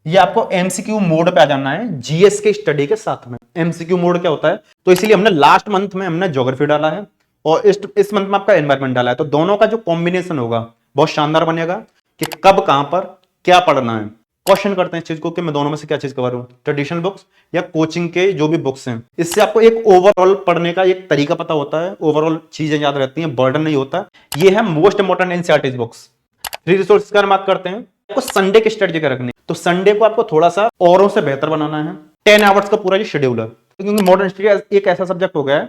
ये आपको MCQ mode पे आ जाना है जीएस के स्टडी के साथ में। एमसीक्यू मोड क्या होता है, तो इसीलिए हमने लास्ट मंथ में हमने ज्योग्राफी डाला है और इस मंथ में आपका एनवायरमेंट डाला है, तो दोनों का जो कॉम्बिनेशन होगा बहुत शानदार बनेगा कि कब कहां पर क्या पढ़ना है। क्वेश्चन करते हैं इस चीज को कि मैं दोनों में से क्या चीज कवर हूं, ट्रेडिशनल बुक्स या कोचिंग के जो भी बुक्स हैं। इससे आपको एक ओवरऑल पढ़ने का एक तरीका पता होता है, ओवरऑल चीजें याद रहती हैं, बर्डन नहीं होता। ये है most important NCERT books. Free resource की बात करते हैं, आपको संडे की स्ट्रेटजी क्या रखनी है, तो संडे को आपको थोड़ा सा औरों से बेहतर बनाना है। 10 आवर्स का पूरा ये शेड्यूल है, क्योंकि मॉडर्न हिस्ट्री एक ऐसा सब्जेक्ट हो गया है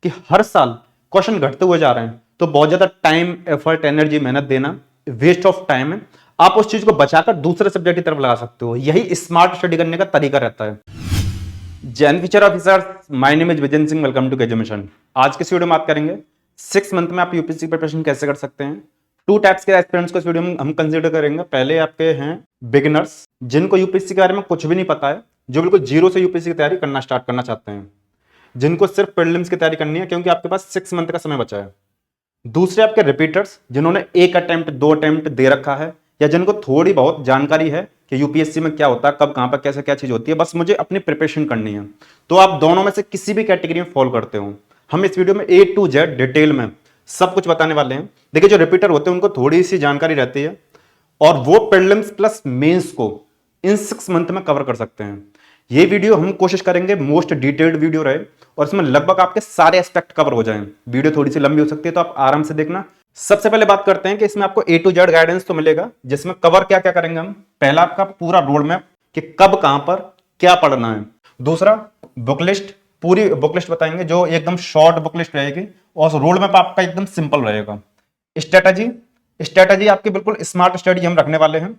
कि हर साल क्वेश्चन घटते हुए जा रहे हैं, तो बहुत ज्यादा टाइम, एफर्ट, एनर्जी, मेहनत देना वेस्ट ऑफ टाइम है। आप उस चीज को बचाकर दूसरे सब्जेक्ट की तरफ लगा सकते हो, यही स्मार्ट स्टडी करने का तरीका रहता है। जैन future officer, my name is Vijan Singh, welcome to KJ mission. आज के वीडियो में बात करेंगे 6 मंथ में आप यूपीएससी प्रिपरेशन कैसे कर सकते हैं। 2 टाइप्स के एस्पिरेंट्स को इस वीडियो में हम कंसीडर करेंगे। पहले आपके हैं बिगिनर्स, जिनको यूपीएससी के बारे में कुछ भी नहीं पता है, जो बिल्कुल जीरो से यूपीएससी की तैयारी करना स्टार्ट करना चाहते हैं, जिनको सिर्फ प्रीलिम्स की तैयारी करनी है क्योंकि आपके पास 6 मंथ का समय बचा है। दूसरे आपके रिपीटर्स, जिन्होंने 1 अटेम्प्ट 2 अटेम्प्ट दे रखा है, या जिनको थोड़ी बहुत जानकारी है कि यूपीएससी में क्या होता है, कब कहां पर कैसे क्या चीज होती है, बस मुझे अपनी प्रिपरेशन करनी है। तो आप दोनों में से किसी भी कैटेगरी में फॉलो करते हो। हम इस वीडियो में A to Z डिटेल में सब कुछ बताने वाले हैं। देखिए, जो रिपीटर होते हैं उनको थोड़ी सी जानकारी रहती है और वो प्रीलिम्स प्लस मेंस को इन 6 मंथ में कवर कर सकते हैं। ये वीडियो हम कोशिश करेंगे मोस्ट डिटेल्ड वीडियो रहे और इसमें लगभग आपके सारे एस्पेक्ट कवर हो जाएं। वीडियो थोड़ी सी लंबी हो सकती है, तो आप आराम से देखना। सबसे पहले बात करते हैं कि इसमें आपको A to Z गाइडेंस तो मिलेगा, जिसमें कवर क्या क्या करेंगे हम। पहला आपका पूरा रोड मैप कि कब कहां पर क्या पढ़ना है। दूसरा बुक लिस्ट, पूरी बुक लिस्ट बताएंगे जो एकदम शॉर्ट बुक लिस्ट रहेगी और रोड मैप आपका एकदम सिंपल रहेगा। स्ट्रेटजी आपकी बिल्कुल स्मार्ट स्टडी हम रखने वाले हैं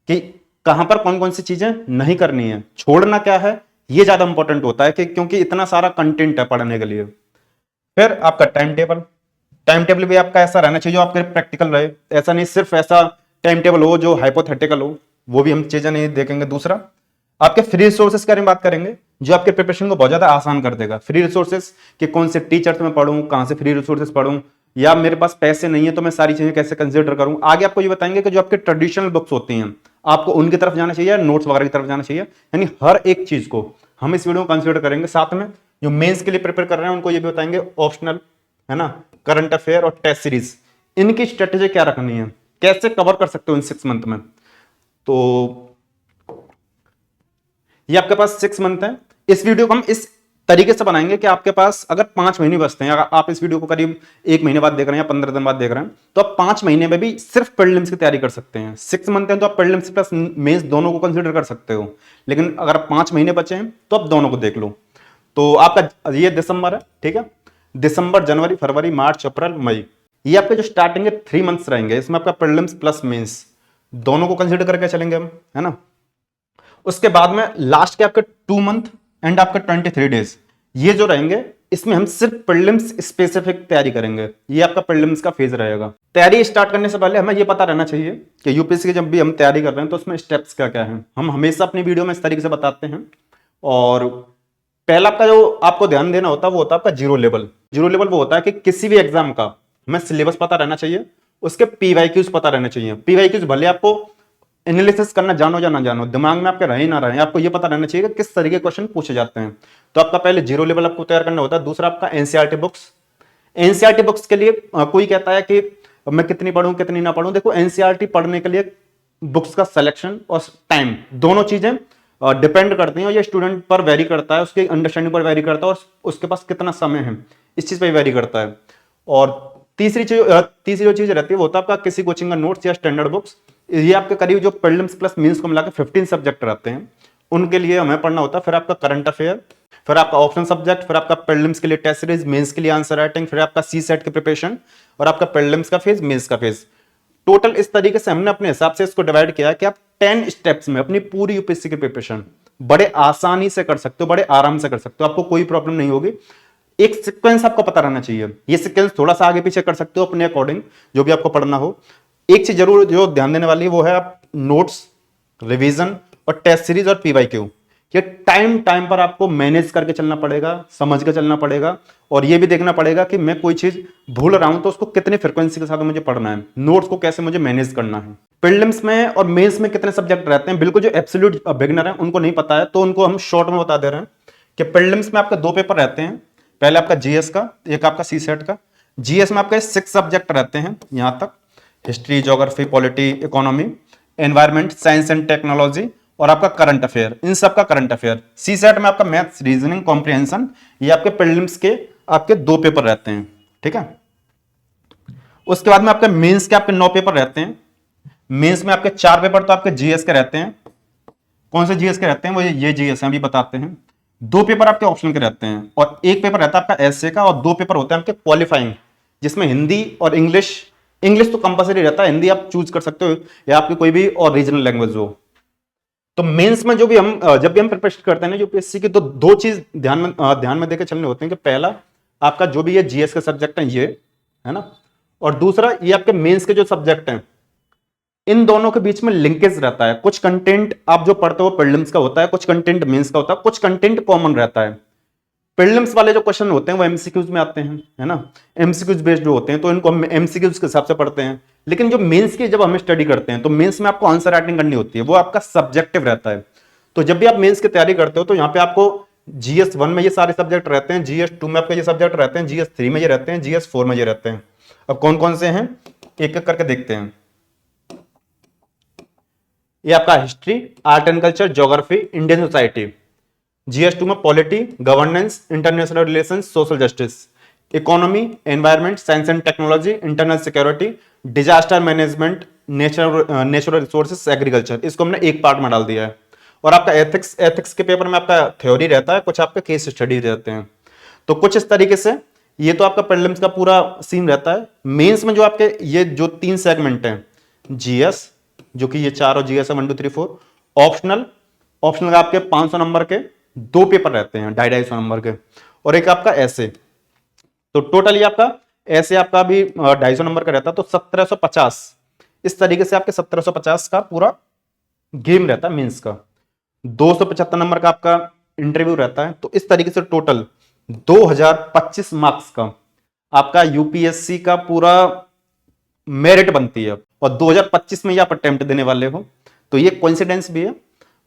कि कहां पर कौन कौन सी चीजें नहीं करनी है, छोड़ना क्या है, ये ज्यादा इंपॉर्टेंट होता है कि क्योंकि इतना सारा कंटेंट है पढ़ने के लिए। फिर आपका टाइम टेबल भी आपका ऐसा रहना चाहिए जो आपके प्रैक्टिकल रहे, ऐसा नहीं सिर्फ ऐसा टाइम टेबल हो जो हाइपोथेटिकल हो, वो भी हम चीजें नहीं देखेंगे। दूसरा आपके फ्री रिसोर्सेज के बारे में बात करेंगे, जो आपके प्रिपरेशन को बहुत ज्यादा आसान कर देगा। फ्री रिसोर्सेज कि कौन से टीचर्स में पढ़ूं, कहां से फ्री रिसोर्सेज पढ़ूं, या मेरे पास पैसे नहीं है तो मैं सारी चीजें कैसे कंसिडर करूं। आगे आपको ये बताएंगे कि जो आपके ट्रेडिशनल बुक्स होती हैं आपको उनकी तरफ जाना चाहिए या नोट्स वगैरह की तरफ जाना चाहिए, यानी हर एक चीज को हम इस वीडियो में कंसिडर करेंगे। साथ में जो मेंस के लिए प्रिपेयर कर रहे हैं उनको ये भी बताएंगे, ऑप्शनल है ना, करंट अफेयर और टेस्ट सीरीज, इनकी स्ट्रेटेजी क्या रखनी है, कैसे कवर कर सकते हो इन 6 मंथ में। तो ये आपके पास 6 मंथ है। इस वीडियो को हम इस तरीके से बनाएंगे कि आपके पास अगर 5 महीने बचते हैं, अगर आप इस वीडियो को करीब 1 महीने बाद देख रहे हैं या 15 दिन बाद देख रहे हैं, तो आप 5 महीने में भी सिर्फ प्रीलिम्स की तैयारी कर सकते हैं। 6 मंथ है तो आप प्रीलिम्स प्लस मेंस दोनों को कंसीडर कर सकते हो, लेकिन अगर 5 महीने बचे हैं तो आप दोनों को देख लो। तो आपका ये दिसंबर है, ठीक है, दिसंबर, जनवरी, फरवरी, मार्च, अप्रैल, मई, ये आपके जो स्टार्टिंग के 3 मंथ्स रहेंगे, इसमें आपका प्रीलिम्स प्लस मेंस दोनों को कंसीडर करके चलेंगे हम, है ना। उसके बाद में लास्ट के आपके 2 मंथ एंड आपके 23 डेज, ये जो रहेंगे इसमें हम सिर्फ प्रीलिम्स स्पेसिफिक तैयारी करेंगे। ये आपका प्रीलिम्स का फेज रहेगा। तैयारी स्टार्ट करने से पहले हमें ये पता रहना चाहिए कि यूपीएससी की जब भी हम तैयारी कर रहे हैं तो उसमें स्टेप्स क्या क्या हैं। हम हमेशा अपनी वीडियो में इस तरीके से बताते हैं। और पहला आपका जो आपको ध्यान देना होता है वो होता है आपका जीरो लेवल। जीरो लेवल वो होता है कि किसी भी एग्जाम का हमें सिलेबस पता रहना चाहिए, उसके पीवाईक्यूज पता रहना चाहिए। पीवाईक्यूज भले आपको एनालिसिस करना जानो या ना जानो, दिमाग में आपके रहे ना रहे, आपको ये पता रहना चाहिए कि किस तरीके के क्वेश्चन पूछे जाते हैं। तो आपका पहले जीरो लेवल आपको तैयार करना होता है। दूसरा आपका एनसीईआरटी बुक्स। एनसीईआरटी बुक्स के लिए कोई कहता है कि मैं कितनी पढ़ूं कितनी ना पढ़ूं। देखो, एनसीईआरटी पढ़ने के लिए बुक्स का सिलेक्शन और टाइम दोनों चीजें डिपेंड करती हैं, और ये स्टूडेंट पर वेरी करता है, उसके अंडरस्टैंडिंग पर वेरी करता है, और उसके पास कितना समय है इस चीज पर वेरी करता है। और तीसरी जो चीज रहती है वो होता है आपका किसी कोचिंग का नोट्स या स्टैंडर्ड बुक्स। ये आपके करीब जो प्रीलिम्स प्लस मेंस को मिलाकर 15 सब्जेक्ट रहते हैं, उनके लिए हमें पढ़ना होता है। फिर आपका करंट अफेयर, फिर आपका ऑप्शन सब्जेक्ट, फिर आपका प्रीलिम्स के लिए टेस्ट सीरीज, मेंस के लिए आंसर राइटिंग, फिर आपका सी सेट की प्रिपरेशन, और आपका प्रीलिम्स का फेज, मेंस का फेज। टोटल इस तरीके से हमने अपने हिसाब से इसको डिवाइड किया कि आप 10 स्टेप्स में अपनी पूरी यूपीएससी की प्रिपरेशन बड़े आसानी से कर सकते हो, बड़े आराम से कर सकते हो, आपको कोई प्रॉब्लम नहीं होगी। एक सीक्वेंस आपको पता रहना चाहिए। ये सीक्वेंस थोड़ा सा आगे पीछे कर सकते हो अपने अकॉर्डिंग, जो भी आपको पढ़ना हो। एक चीज जरूर जो ध्यान देने वाली है वो है आप नोट्स, रिवीजन और टेस्ट सीरीज और पीवाईक्यू, कि टाइम टाइम पर आपको मैनेज करके चलना पड़ेगा, समझ के चलना पड़ेगा, और ये भी देखना पड़ेगा कि मैं कोई चीज भूल रहा हूं तो उसको कितनी फ्रिक्वेंसी के साथ मुझे पढ़ना है, नोट्स को कैसे मुझे मैनेज करना है। प्रीलिम्स में और मेंस में कितने सब्जेक्ट रहते हैं, बिल्कुल जो एब्सोल्यूट बिगिनर है उनको नहीं पता है, तो उनको हम शॉर्ट में बता दे रहे हैं कि प्रीलिम्स में आपके 2 पेपर रहते हैं। पहले आपका जीएस का, एक आपका सी सेट का। जीएस में आपके 6 सब्जेक्ट रहते हैं यहां तक, history, geography, polity, economy, environment, science and technology, और आपका करंट अफेयर, इन सब का करंट अफेयर। सी सेट में आपका मैथ्स, रीजनिंग, कॉम्प्रिहेंशन, ये आपके प्रीलिम्स के आपके 2 पेपर रहते हैं, ठीक है। उसके बाद में आपके मेंस के आपके 9 पेपर रहते हैं। मेंस में आपके 4 पेपर तो आपके जीएस के रहते हैं। कौन से जीएस के रहते हैं, वो ये जीएस हैं, अभी बताते हैं। 2 पेपर आपके ऑप्शनल के रहते हैं, और 1 पेपर रहता है आपका एसए का, और 2 पेपर होते हैं आपके क्वालिफाइंग, जिसमें हिंदी और इंग्लिश। इंग्लिश तो कंपलसरी रहता है, हिंदी आप चूज कर सकते हो, या आपकी कोई भी और रीजनल लैंग्वेज हो। तो मेंस में जब भी हम प्रिपरेशन करते हैं ना यूपीएससी की, तो 2 चीज ध्यान में देकर चलने होते हैं कि पहला आपका जो भी ये जीएस के सब्जेक्ट हैं ये, है ना, और दूसरा ये आपके मेंस के जो सब्जेक्ट हैं, इन दोनों के बीच में लिंकेज रहता है। कुछ कंटेंट आप जो पढ़ते हो प्रीलिम्स का होता है, कुछ कंटेंट मेंस का होता है, कुछ कंटेंट कॉमन रहता है। प्रीलिम्स वाले जो क्वेश्चन होते हैं वो एमसीक्यूज में आते हैं, है ना, एमसीक्यूज बेस्ड जो होते हैं, तो इनको हम एमसीक्यूज के हिसाब से पढ़ते हैं। लेकिन जो मेंस की जब हम स्टडी करते हैं, तो मेंस में आपको आंसर राइटिंग करनी होती है, वो आपका सब्जेक्टिव रहता है। तो जब भी आप मेंस की तैयारी करते हो, तो यहाँ पे आपको जीएस 1 में ये सारे सब्जेक्ट रहते हैं, जीएस 2 में आपके ये सब्जेक्ट रहते हैं, जीएस 3 में ये रहते हैं, जीएस 4 में ये रहते हैं। अब कौन कौन से हैं एक एक करके देखते हैं। ये आपका history, art and culture, geography, Indian society. GS 2 में polity, governance, international relations, social justice. Economy, environment, science and technology, internal security, disaster management, natural resources, agriculture. इसको हमने एक पार्ट में डाल दिया है। और आपका एथिक्स के पेपर में आपका थ्योरी रहता है, कुछ आपके केस स्टडी रहते हैं। तो कुछ इस तरीके से ये तो आपका प्रीलिम्स का पूरा सीन रहता है। मेंस में जो आपके ये जो 3 सेगमेंट हैं, जीएस जो कि ये 4 और जीएस है 1 2 3 4, ऑप्शनल का आपके 500 नंबर के 2 पेपर रहते हैं, 250 नंबर के, और एक आपका ऐसे। तो टोटली आपका ऐसे आपका भी 250 नंबर का रहता है, तो 1750। इस तरीके से आपके 1750 का पूरा गेम रहता है मेंस का। 275 नंबर का आपका इंटरव्यू रहता है। तो इस तरीके से टोटल 2025 मार्क्स का आपका यूपीएससी का पूरा मेरिट बनती है, और 2025 में ये आप अटेम्प्ट देने वाले हो, तो ये कोइंसिडेंस भी है।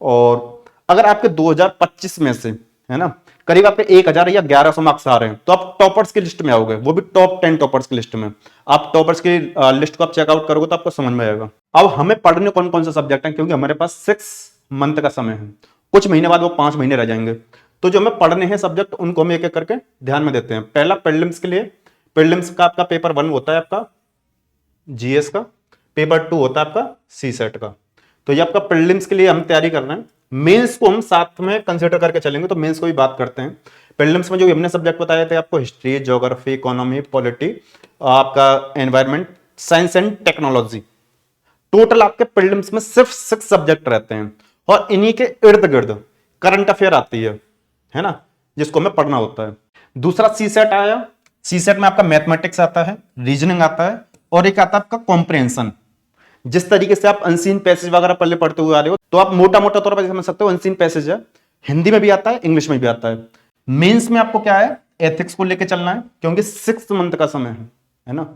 और अगर आपके 2025 में से, है ना, करीब आपके 1000 या 1100 मार्क्स आ रहे हैं, तो आप टॉपर्स की लिस्ट में आओगे, वो भी टॉप 10 टॉपर्स की लिस्ट में। आप टॉपर्स की लिस्ट को आप चेकआउट करोगे तो आपको समझ में आएगा। अब हमें पढ़ने कौन कौन से सब्जेक्ट हैं, क्योंकि हमारे पास 6 मंथ का समय है, कुछ महीने बाद वो 5 महीने रह जाएंगे। तो जो हमें पढ़ने हैं सब्जेक्ट, उनको हम एक एक करके ध्यान में देते हैं। पहला प्रीलिम्स के लिए, प्रीलिम्स का आपका पेपर 1 होता है आपका जीएस का, पेपर 2 होता है आपका सी सेट का। तो ये आपका प्रीलिम्स के लिए हम तैयारी कर रहे हैं। मेंस को हम साथ में कंसीडर करके चलेंगे, तो मेंस को भी बात करते हैं। प्रीलिम्स में जो हमने सब्जेक्ट बताए थे आपको, हिस्ट्री, ज्योग्राफी, इकोनॉमी, पॉलिटी, आपका environment, science and technology. Total आपके प्रीलिम्स में सिर्फ 6 सब्जेक्ट रहते हैं, और इन्हीं के इर्द गिर्द करंट अफेयर आती है ना, जिसको हमें पढ़ना होता है। दूसरा सी सेट आया। सी सेट में आपका मैथमेटिक्स आता है, रीजनिंग आता है, और एक आता है आपका कॉम्प्रिहेंशन। जिस तरीके से आप अनसीन पैसेज वगैरह पहले पढ़ते हुए आ रहे हो, तो आप मोटा मोटा तौर पर समझ सकते हो अनसीन पैसेज है, हिंदी में भी आता है, इंग्लिश में भी आता है। मेंस में आपको क्या है, एथिक्स को लेकर चलना है, क्योंकि 6 मंथ का समय है ना,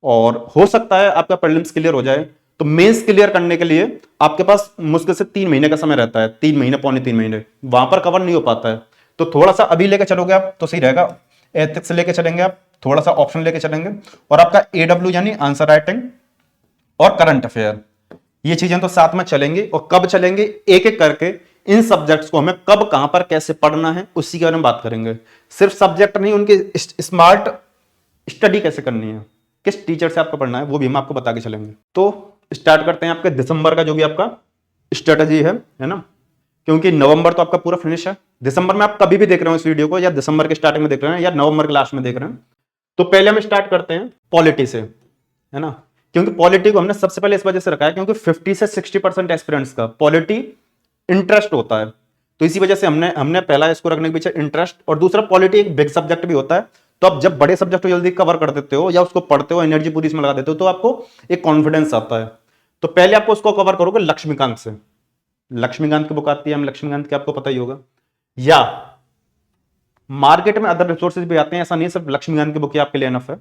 और हो सकता है आपका प्रीलिम्स क्लियर हो जाए। तो मेंस क्लियर करने के लिए आपके पास मुश्किल से 3 महीने का समय रहता है, 3 महीने, पौने 3 महीने, वहां पर कवर नहीं हो पाता है। तो थोड़ा सा अभी लेके चलोगे आप तो सही रहेगा। एथिक्स लेके चलेंगे आप, थोड़ा सा ऑप्शन लेके चलेंगे, और आपका एडब्ल्यू यानी आंसर राइटिंग और करंट अफेयर, ये चीजें तो साथ में चलेंगी। और कब चलेंगे, एक एक करके इन सब्जेक्ट्स को हमें कब, कहां पर, कैसे पढ़ना है, उसी के बारे में बात करेंगे। सिर्फ सब्जेक्ट नहीं, उनकी स्मार्ट स्टडी कैसे करनी है, किस टीचर से आपको पढ़ना है, वो भी हम आपको बता के चलेंगे। तो स्टार्ट करते हैं आपके दिसंबर का जो भी आपका स्ट्रेटजी है ना, क्योंकि नवंबर तो आपका पूरा फिनिश है। दिसंबर में आप कभी भी देख रहे हो इस वीडियो को, या दिसंबर के स्टार्टिंग में देख रहे हैं, या नवंबर के लास्ट में देख रहे हैं, तो पहले हम स्टार्ट करते हैं पॉलिटी से, है ना, क्योंकि पॉलिटी को हमने सबसे पहले इस वजह से रखा है क्योंकि 50 से 60% एस्पिरेंट्स का पॉलिटी इंटरेस्ट होता है। तो इसी वजह से हमने पहला इसको रखने के पीछे इंटरेस्ट, और दूसरा पॉलिटी एक बिग सब्जेक्ट भी होता है। तो आप जब बड़े सब्जेक्ट को जल्दी कवर कर देते हो, या उसको पढ़ते हो, एनर्जी पूरी इसमें लगा देते हो, तो आपको एक कॉन्फिडेंस आता है। तो पहले आपको उसको कवर करोगे लक्ष्मीकांत से। लक्ष्मीकांत की बुक आती है, लक्ष्मीकांत की आपको पता ही होगा, या मार्केट में अदर रिसोर्सेज भी आते हैं, ऐसा नहीं सिर्फ लक्ष्मीकांत की बुक ही आपके लिए इनफ है,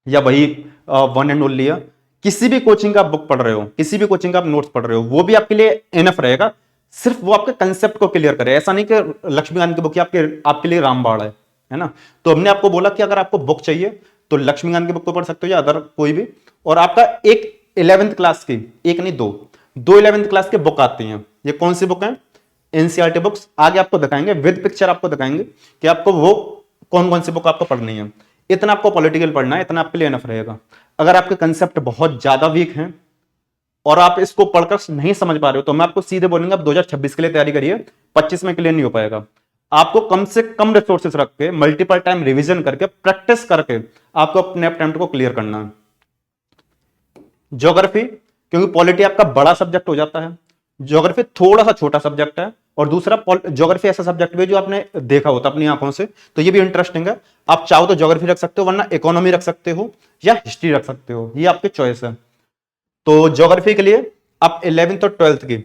या वही वन एंड ओनली है। किसी भी कोचिंग का आप बुक पढ़ रहे हो, किसी भी कोचिंग का आप नोट्स पढ़ रहे हो, वो भी आपके लिए इनफ रहेगा, सिर्फ वो आपके कंसेप्ट को क्लियर करे। ऐसा नहीं कि लक्ष्मीकांत की बुक आपके लिए रामबाण है ना। तो हमने आपको बोला कि अगर आपको बुक चाहिए तो लक्ष्मीकांत की बुक को पढ़ सकते हो या अदर कोई भी। और आपका एक 11th क्लास की, एक नहीं दो 11th क्लास के बुक आती हैं। ये कौन सी बुक है? NCERT books. आगे आपको दिखाएंगे विद पिक्चर, आपको दिखाएंगे कि आपको वो कौन कौन सी बुक आपको पढ़नी है। इतना आपको पॉलिटिकल पढ़ना है, इतना आपके लिए इनफ रहेगा। अगर आपके कंसेप्ट बहुत ज्यादा वीक हैं और आप इसको पढ़कर नहीं समझ पा रहे हो, तो मैं आपको सीधे बोलूंगा आप 2026 के लिए तैयारी करिए, 25 में क्लियर नहीं हो पाएगा। आपको कम से कम रिसोर्सेस रख के, मल्टीपल टाइम रिवीजन करके, प्रैक्टिस करके आपको अपने अटेम्प्ट को क्लियर करना है। ज्योग्राफी, क्योंकि पॉलिटी आपका बड़ा सब्जेक्ट हो जाता है, ज्योग्राफी थोड़ा सा छोटा सब्जेक्ट है। और दूसरा, ज्योग्राफी ऐसा सब्जेक्ट भी जो आपने देखा होता अपनी आंखों से, तो ये भी इंटरेस्टिंग है। आप चाहो तो ज्योग्राफी रख सकते हो, वरना इकोनॉमी रख सकते हो या हिस्ट्री रख सकते हो, ये आपकी चॉइस है। तो ज्योग्राफी के लिए आप 11th और 12th की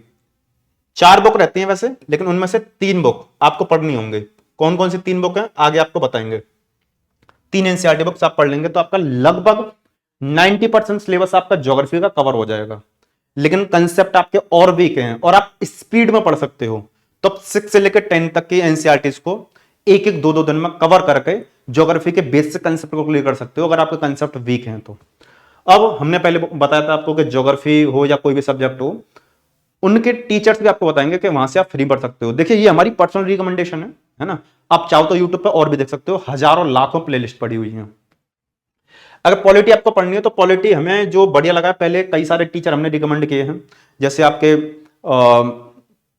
4 बुक रहती हैं वैसे, लेकिन उनमें से 3 बुक आपको पढ़नी होंगी। कौन कौन सी 3 बुक हैं आगे आपको बताएंगे। 3 एनसीईआरटी बुक्स आप पढ़ लेंगे तो आपका लगभग 90% सिलेबस आपका ज्योग्राफी का कवर हो जाएगा। लेकिन कंसेप्ट आपके और वीक हैं और आप स्पीड में पढ़ सकते हो, तो 6 से लेकर 10 तक की एनसीईआरटीज को एक एक 2-2 दिन में कवर करके ज्योग्राफी के बेसिक कंसेप्ट को क्लियर कर सकते हो, अगर आपके कंसेप्ट वीक हैं तो। अब हमने पहले बताया था आपको कि ज्योग्राफी हो या कोई भी सब्जेक्ट हो, उनके टीचर्स भी आपको बताएंगे कि वहां से आप फ्री पढ़ सकते हो। देखिए, ये हमारी पर्सनल रिकमेंडेशन है ना। आप चाहो तो यूट्यूब पर और भी देख सकते हो, हजारों लाखों प्लेलिस्ट पड़ी हुई हैं। अगर पॉलिटी आपको पढ़नी है तो पॉलिटी हमें जो बढ़िया लगा, पहले कई सारे टीचर हमने रिकमेंड किए हैं, जैसे आपके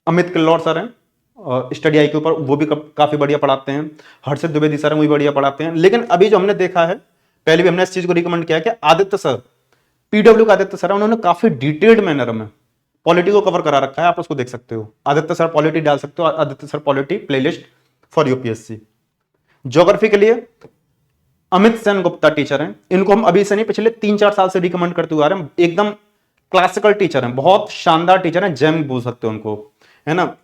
अमित किल्लौर सर हैं स्टडी आई के ऊपर, वो भी काफी बढ़िया पढ़ाते हैं। हर्षित द्विवेदी सर हैं, वो भी बढ़िया पढ़ाते हैं। लेकिन अभी जो हमने देखा है, पहले भी हमने इस चीज को रिकमेंड किया कि आदित्य सर, पीडब्ल्यू का आदित्य सर, उन्होंने काफी डिटेल्ड मैनर में पॉलिटी को कवर करा रखा है, आप उसको देख सकते हो। आदित्य सर पॉलिटी डाल सकते हो, Aditya sir polity playlist for UPSC. Geography के लिए अमित सेन गुप्ता टीचर हैं, इनको हम अभी से नहीं पिछले 3-4 साल से रिकमेंड करते हुए आ रहे हैं। एकदम क्लासिकल टीचर हैं, बहुत शानदार टीचर हैं, जेम बोल सकते हो उनको, है ना।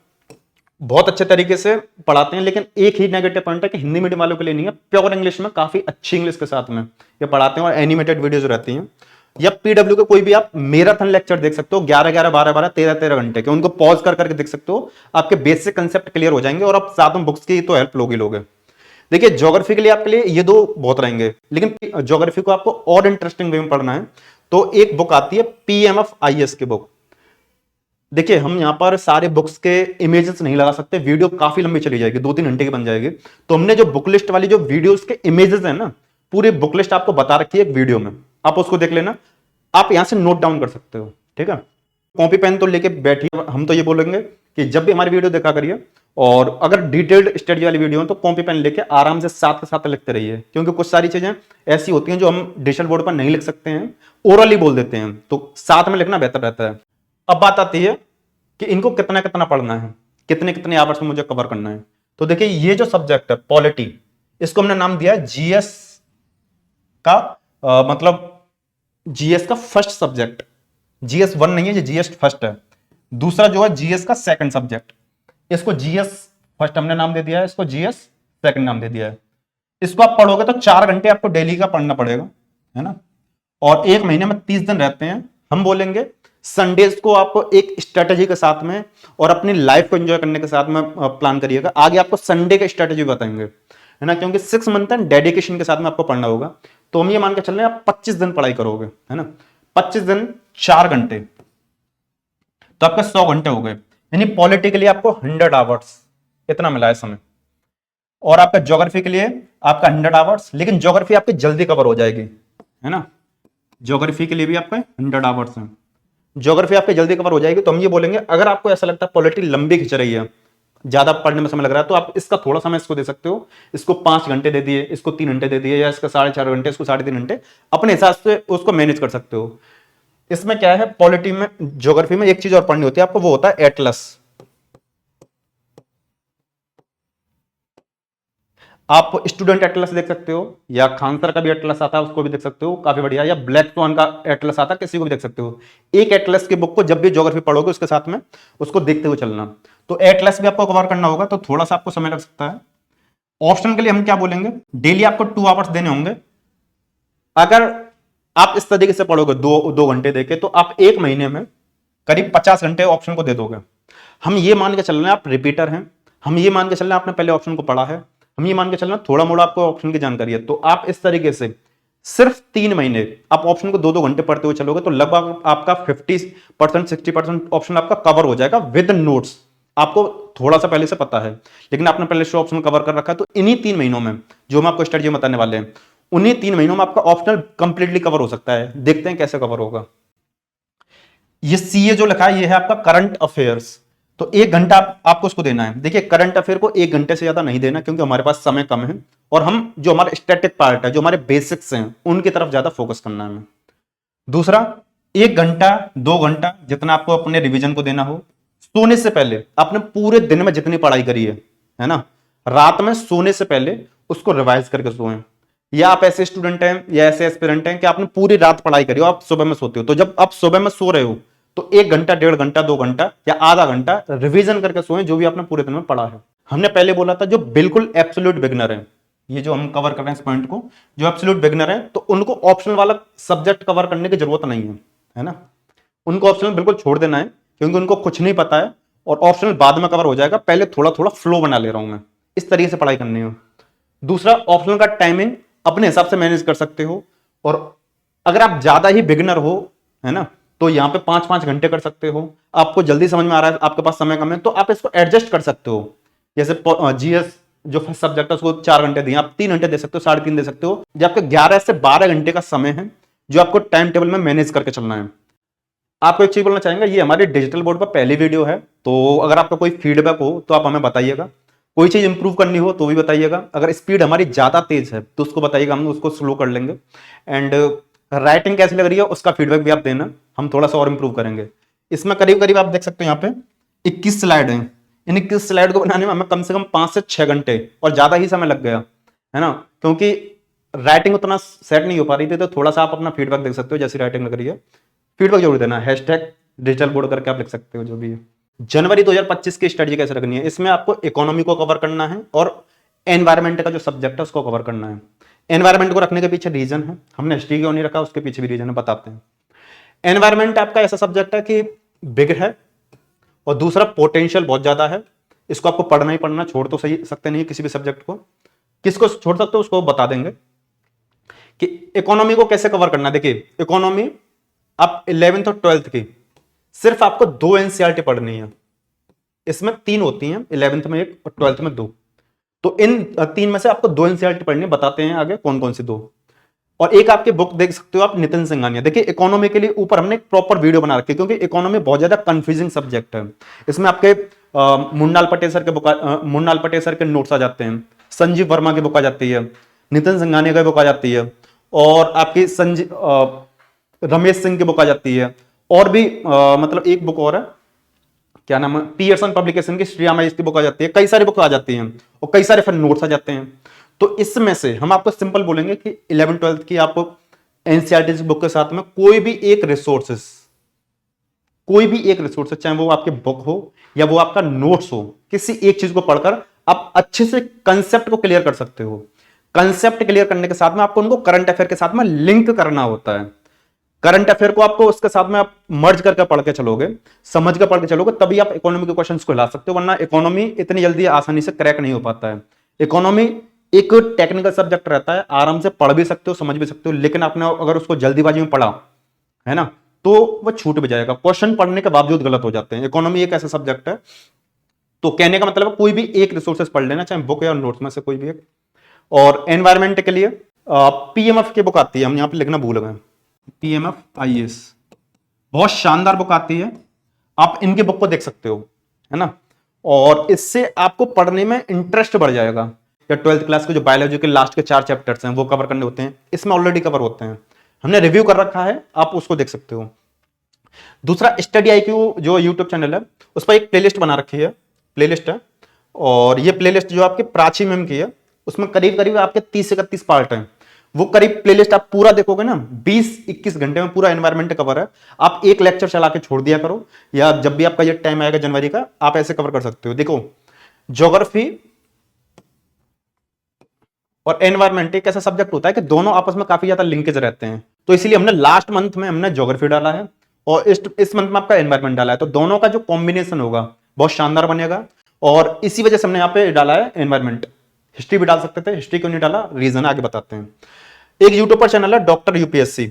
बहुत अच्छे तरीके से पढ़ाते हैं। लेकिन एक ही नेगेटिव पॉइंट है कि हिंदी मीडियम वालों के लिए नहीं है, प्योर इंग्लिश में, काफी अच्छी इंग्लिश के साथ में ये पढ़ाते हैं और एनिमेटेड वीडियोज रहती हैं। या पीडब्ल्यू के कोई भी आप मैराथन लेक्चर देख सकते हो, 11-11, 12-12, 13-13 घंटे के, उनको पॉज कर करके देख सकते हो, आपके बेसिक कंसेप्ट क्लियर हो जाएंगे और आप साथ में बुक्स की तो हेल्प लोगे। देखिए, ज्योग्राफी के लिए आपके लिए ये 2 बहुत रहेंगे, लेकिन ज्योग्राफी को आपको और इंटरेस्टिंग वे में पढ़ना है तो एक बुक आती है पीएमएफ आईएएस की बुक। देखिए, हम यहां पर सारे बुक्स के इमेजेस नहीं लगा सकते, वीडियो काफी लंबी चली जाएगी, 2-3 घंटे की बन जाएगी। तो हमने जो बुक लिस्ट वाली जो वीडियोस के इमेजेस है ना, पूरी बुक लिस्ट आपको बता रखी है एक वीडियो में, आप उसको देख लेना। आप यहां से नोट डाउन कर सकते हो, ठीक है। कॉपी पेन तो लेके बैठिए। हम तो ये बोलेंगे कि जब भी हमारी वीडियो देखा करिए, और अगर डिटेल्ड स्टडी वाली वीडियो हो तो कॉपी पेन लेके आराम से साथ के साथ लिखते रहिए, क्योंकि कुछ सारी चीजें ऐसी होती हैं जो हम डिजिटल बोर्ड पर नहीं लिख सकते हैं, ओरली बोल देते हैं, तो साथ में लिखना बेहतर रहता है। अब बात आती है कि इनको कितना कितना पढ़ना है, कितने कितने आवर्स में मुझे कवर करना है। तो देखिए, ये जो सब्जेक्ट है पॉलिटी, इसको हमने नाम दिया है जीएस का, मतलब जीएस का फर्स्ट सब्जेक्ट। जीएस 1 नहीं है, ये जीएस फर्स्ट है। दूसरा जो है जीएस का सेकंड सब्जेक्ट, इसको जीएस फर्स्ट हमने नाम दे दिया है, इसको जीएस सेकंड नाम दे दिया है। इसको आप पढ़ोगे तो 4 घंटे आपको डेली का पढ़ना पड़ेगा, है ना। और 1 महीने में 30 दिन रहते हैं। हम बोलेंगे संडेज को आप एक स्ट्रेटेजी के साथ में और अपनी लाइफ को एंजॉय करने के साथ में प्लान करिएगा। आगे आपको संडे का स्ट्रेटेजी बताएंगे, है ना, क्योंकि 6 मंथ है, डेडिकेशन के साथ में आपको पढ़ना होगा। तो हम ये मान के चल रहे हैं आप 25 दिन पढ़ाई करोगे, है ना, 25 दिन 4 घंटे, तो आपके 100 घंटे हो गए। यानी पॉलिटी के लिए आपको 100 आवर्स इतना मिला है समय, और आपका ज्योग्राफी के लिए आपका 100 आवर्स। लेकिन ज्योग्राफी आपकी जल्दी कवर हो जाएगी, है ना, ज्योग्राफी के लिए भी आपका 100 आवर्स है, ज्योग्राफी आपकी जल्दी कवर हो जाएगी। तो हम ये बोलेंगे, अगर आपको ऐसा लगता है पॉलिटी लंबी खिंच रही है, ज्यादा पढ़ने में समय लग रहा है, तो आप इसका थोड़ा समय इसको दे सकते हो। इसको 5 घंटे दे दिए, इसको 3 घंटे दे दिए, या इसका 4.5 घंटे, इसको 3.5 घंटे, अपने हिसाब से उसको मैनेज कर सकते हो। इसमें क्या है, पॉलिटी में, ज्योग्राफी में एक चीज और पढ़नी होती है आपको, वो होता है एटलस। आप स्टूडेंट एटलस देख सकते हो, या खान सर का भी एटलस आता है उसको भी देख सकते हो, काफी बढ़िया, या ब्लैक स्वान का एटलस आता है, किसी को भी देख सकते हो। एक एटलस की बुक को जब भी ज्योग्राफी पढ़ोगे उसके साथ में उसको देखते हुए चलना। तो एटलस भी आपको कवर करना होगा तो थोड़ा सा आपको समय लग सकता है। ऑप्शन के लिए हम क्या बोलेंगे, डेली आपको 2 आवर्स देने होंगे। अगर आप इस तरीके से पढ़ोगे 2 घंटे देके, तो आप एक महीने में करीब 50 घंटे ऑप्शन को दे दोगे। हम ये मान के चल रहे हैं आप रिपीटर हैं, हम ये मान के चल रहे हैं आपने पहले ऑप्शन को पढ़ा है, हम ये मान के चल रहे हैं थोड़ा मोड़ा आपको ऑप्शन की जानकारी है, तो आप इस तरीके से सिर्फ 3 महीने आप ऑप्शन को 2-2 घंटे पढ़ते हुए चलोगे तो लगभग आपका 50% 60% ऑप्शन आपका कवर हो जाएगा विद नोट्स। आपको थोड़ा सा पहले से पता है, लेकिन आपने पहले से ऑप्शन कवर कर रखा है, तो इन्हीं 3 महीनों में जो हम आपको स्ट्रेटजी बताने वाले हैं, उन्हीं 3 महीनों में आपका ऑप्शनल कंप्लीटली कवर हो सकता है। देखते हैं कैसे कवर होगा। ये सीए जो लिखा है ये है आपका करंट अफेयर्स, तो 1 घंटा आपको उसको देना है। देखिए करंट अफेयर को 1 घंटे से ज्यादा नहीं देना क्योंकि हमारे पास समय कम है, और हम जो हमारे स्टैटिक पार्ट है, जो हमारे बेसिक्स हैं, उनकी तरफ ज्यादा फोकस करना है हमें। दूसरा, 1 घंटा 2 घंटा जितना आपको अपने रिवीजन को देना हो। सोने से पहले आपने पूरे दिन में जितनी पढ़ाई करी है ना, रात में सोने से पहले उसको रिवाइज करके सोएं। या आप ऐसे स्टूडेंट हैं या ऐसे एस्पिरेंट हैं कि आपने पूरी रात पढ़ाई करी हो, आप सुबह में सोते हो, तो जब आप सुबह में सो रहे हो तो 1 घंटा 1.5 घंटा 2 घंटा या आधा घंटा रिवीजन करके सोएं जो भी आपने पूरे दिन में पढ़ा है। हमने पहले बोला था जो बिल्कुल एब्सोल्यूट बिगनर है, ये जो हम कवर कर रहे हैं इस पॉइंट को, जो एब्सोल्यूट बिगनर है तो उनको ऑप्शनल वाला सब्जेक्ट कवर करने की जरूरत नहीं है ना, उनको ऑप्शनल बिल्कुल छोड़ देना है क्योंकि उनको कुछ नहीं पता है और ऑप्शनल बाद में कवर हो जाएगा। पहले थोड़ा थोड़ा फ्लो बना ले रहा हूं मैं, इस तरीके से पढ़ाई करनी है। दूसरा, ऑप्शनल का टाइमिंग अपने हिसाब से मैनेज कर सकते हो, और अगर आप ज्यादा ही बिगिनर हो है ना, तो यहां पे 5-5 घंटे कर सकते हो। आपको जल्दी समझ में आ रहा है, आपके पास समय कम है, तो आप इसको एडजस्ट कर सकते हो। जैसे जीएस जो फर्स्ट सब्जेक्ट है उसको 4 घंटे दिए, आप 3 घंटे दे सकते हो, 3.5 दे सकते हो। जब आपके 11 से 12 घंटे का समय है जो आपको टाइम टेबल में मैनेज करके चलना है। आपको एक चीज बोलना चाहेंगे, ये हमारे डिजिटल बोर्ड पर पहली वीडियो है, तो अगर आपका कोई फीडबैक हो तो आप हमें बताइएगा। कोई चीज इंप्रूव करनी हो तो भी बताइएगा। अगर स्पीड हमारी ज्यादा तेज है तो उसको बताइएगा, हम उसको स्लो कर लेंगे। एंड राइटिंग कैसी लग रही है उसका फीडबैक भी आप देना, हम थोड़ा सा और इंप्रूव करेंगे। इसमें करीब करीब आप देख सकते हो यहाँ पे 21 स्लाइड है। इन 21 स्लाइड को बनाने में हमें कम से कम 5 से 6 घंटे और ज्यादा ही समय लग गया है ना, क्योंकि राइटिंग उतना सेट नहीं हो पा रही थी। तो थोड़ा सा आप अपना फीडबैक देख सकते हो, जैसी राइटिंग लग रही है फीडबैक जरूर देना। हैशटैग डिजिटल बोर्ड करके आप लिख सकते हो जो भी है। जनवरी 2025 की स्ट्रेटजी कैसे रखनी है, इसमें आपको इकोनॉमी को कवर करना है और एनवायरमेंट का जो सब्जेक्ट है उसको कवर करना है। एनवायरमेंट को रखने के पीछे रीजन है, हमने हिस्ट्री क्यों नहीं रखा उसके पीछे भी रीजन है, बताते हैं। एनवायरमेंट आपका ऐसा सब्जेक्ट है कि बिग है और दूसरा पोटेंशियल बहुत ज्यादा है। इसको आपको पढ़ना ही पढ़ना, छोड़ तो सही सकते नहीं किसी भी सब्जेक्ट को। किसको छोड़ सकते हो उसको बता देंगे कि इकोनॉमी को कैसे कवर करना। देखिए इकोनॉमी आप 11th और 12th की सिर्फ आपको 2 एनसीईआरटी पढ़नी है। इसमें 3 होती हैं, 11th में 1 और 12th में 2। तो इन 3 में से आपको 2 एनसीईआरटी पढ़नी है, बताते हैं आगे कौन कौन सी 2। और एक आपकी बुक देख सकते हो आप, नितिन सिंघानिया। देखिए इकोनॉमी के लिए ऊपर हमने एक प्रॉपर वीडियो बना रखी है क्योंकि इकोनॉमी बहुत ज्यादा कंफ्यूजिंग सब्जेक्ट है। इसमें आपके मुन्नाल पटेसर के नोट्स आ जाते हैं, संजीव वर्मा की बुक आ जाती है, नितिन सिंघानिया की बुक आ जाती है, और आपकी रमेश सिंह की बुक आ जाती है, और भी मतलब एक बुक और है, क्या नाम है, पियर्सन पब्लिकेशन की श्रीरामा की बुक आ जाती है। कई सारी बुक आ जाती हैं और कई सारे फिर नोट्स आ जाते हैं। तो इसमें से हम आपको सिंपल बोलेंगे कि 11th-12th की आप एनसीईआरटी बुक के साथ में कोई भी एक रिसोर्सेस चाहे वो आपके बुक हो या वो आपका नोट्स हो, किसी एक चीज को पढ़कर आप अच्छे से कंसेप्ट को क्लियर कर सकते हो। कंसेप्ट क्लियर करने के साथ में आपको उनको करंट अफेयर के साथ में लिंक करना होता है। करंट अफेयर को आपको उसके साथ में आप मर्ज करके पढ़ के चलोगे, समझ के पढ़ के चलोगे, तभी आप इकोनॉमी के क्वेश्चंस को हिला सकते हो, वरना इकोनॉमी इतनी जल्दी आसानी से क्रैक नहीं हो पाता है। इकोनॉमी एक टेक्निकल सब्जेक्ट रहता है, आराम से पढ़ भी सकते हो, समझ भी सकते हो, लेकिन आपने अगर उसको जल्दीबाजी में पढ़ा है ना तो वो छूट भी जाएगा। क्वेश्चन पढ़ने के बावजूद गलत हो जाते हैं। इकोनॉमी एक ऐसा सब्जेक्ट है, तो कहने का मतलब कोई भी एक रिसोर्सेस पढ़ लेना, चाहे बुक या नोट्स में से कोई भी एक। और एनवायरमेंट के लिए पीएमएफ की बुक आती है, हम यहां पे लिखना भूल गए, पीएमएफ आईएएस बहुत शानदार बुक आती है, आप इनके बुक को देख सकते हो है ना, और इससे आपको पढ़ने में इंटरेस्ट बढ़ जाएगा। या 12th क्लास के जो बायोलॉजी के लास्ट के 4 चैप्टर्स हैं वो कवर करने होते हैं, इसमें ऑलरेडी कवर होते हैं, हमने रिव्यू कर रखा है, आप उसको देख सकते हो। दूसरा, स्टडी आईक्यू जो यूट्यूब चैनल है उस पर एक प्लेलिस्ट बना रखी है, प्लेलिस्ट है, और ये प्लेलिस्ट जो आपके प्राची मैम की है, उसमें करीब करीब आपके 30 से 31 पार्ट हैं। वो करीब प्लेलिस्ट आप पूरा देखोगे ना 20-21 घंटे में पूरा एनवायरमेंट कवर है। आप एक लेक्चर चला के छोड़ दिया करो, या जब भी आपका ये टाइम आएगा जनवरी का, आप ऐसे कवर कर सकते हो। देखो ज्योग्राफी और एनवायरमेंट एक ऐसा सब्जेक्ट होता है कि दोनों आपस में काफी ज्यादा लिंकेज रहते हैं, तो इसीलिए हमने लास्ट मंथ में हमने ज्योग्राफी डाला है और इस मंथ में आपका एनवायरमेंट डाला है, तो दोनों का जो कॉम्बिनेशन होगा बहुत शानदार बनेगा। और इसी वजह से हमने यहाँ पे डाला है एनवायरमेंट। हिस्ट्री भी डाल सकते थे, हिस्ट्री क्यों नहीं डाला, रीजन आगे बताते हैं। एक यूट्यूब पर चैनल है डॉक्टर यूपीएससी,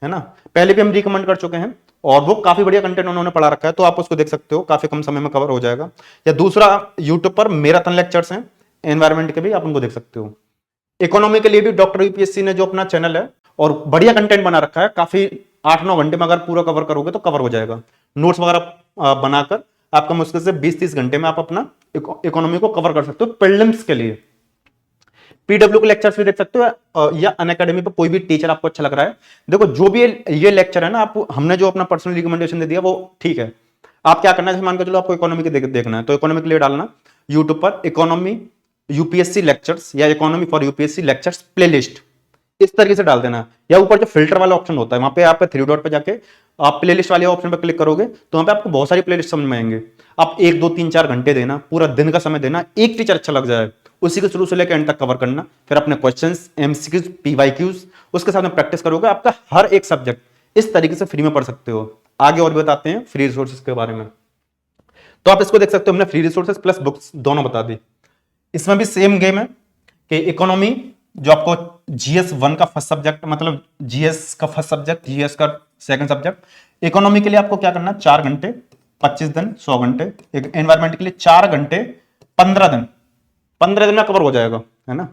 है ना, पहले भी हम रिकमेंड कर चुके हैं और वो काफी बढ़िया कंटेंट उन्होंने पढ़ा रखा है, तो आप उसको देख सकते हो, काफी कम समय में कवर हो जाएगा। या दूसरा यूट्यूब पर मैराथन लेक्चर्स हैं एनवायरमेंट के भी, आप उनको देख सकते हो। इकोनॉमी के लिए भी डॉक्टर यूपीएससी ने जो अपना चैनल है और बढ़िया कंटेंट बना रखा है, काफी 8-9 घंटे में अगर पूरा कवर करोगे तो कवर हो जाएगा। नोट्स वगैरह बनाकर आपका मुश्किल से 20-30 घंटे में आप अपना इकोनॉमी को कवर कर सकते हो प्रीलिम्स के लिए। पीडब्ल्यू के लेक्चर्स भी देख सकते हो, या अनअकैडमी पर कोई भी टीचर आपको अच्छा लग रहा है, देखो जो भी ये लेक्चर है ना, आप हमने जो अपना पर्सनल रिकमेंडेशन दे दिया वो ठीक है। आप क्या करना है, मान के चलो आपको इकोनॉमी के देखना है, तो इकोनॉमी के लिए डालना यूट्यूब पर इकोनॉमी यूपीएससी लेक्चर्स या economy for UPSC lectures playlist, इस तरीके से डाल देना। या ऊपर जो फिल्टर वाला ऑप्शन होता है वहां पे आप 3 डॉट पे जाके आप प्लेलिस्ट वाले ऑप्शन पे क्लिक करोगे तो वहां पे आपको बहुत सारी प्लेलिस्ट समझ में आएंगे। आप 1-2-3-4 घंटे देना, पूरा दिन का समय देना, एक टीचर अच्छा लग जाए उसी के शुरू से लेकर एंड तक कवर करना, फिर अपने क्वेश्चंस, एमसीक्यूज, पीवाईक्यूज उसके साथ में प्रैक्टिस करोगे, आपका हर एक सब्जेक्ट इस तरीके से फ्री में पढ़ सकते हो। आगे और भी बताते हैं फ्री रिसोर्सेज के बारे में, तो आप इसको देख सकते हो, हमने फ्री रिसोर्सेज प्लस बुक्स दोनों बता दी। इसमें भी सेम गेम है कि इकोनॉमी जो आपको जीएस 1 का फर्स्ट सब्जेक्ट, मतलब जीएस का फर्स्ट सब्जेक्ट, जीएस का सेकंड सब्जेक्ट। इकोनॉमी के लिए आपको क्या करना है, 4 घंटे 25 दिन 100 घंटे। एनवायरमेंट के लिए 4 घंटे 15 दिन, 15 दिन में कवर हो जाएगा, है ना।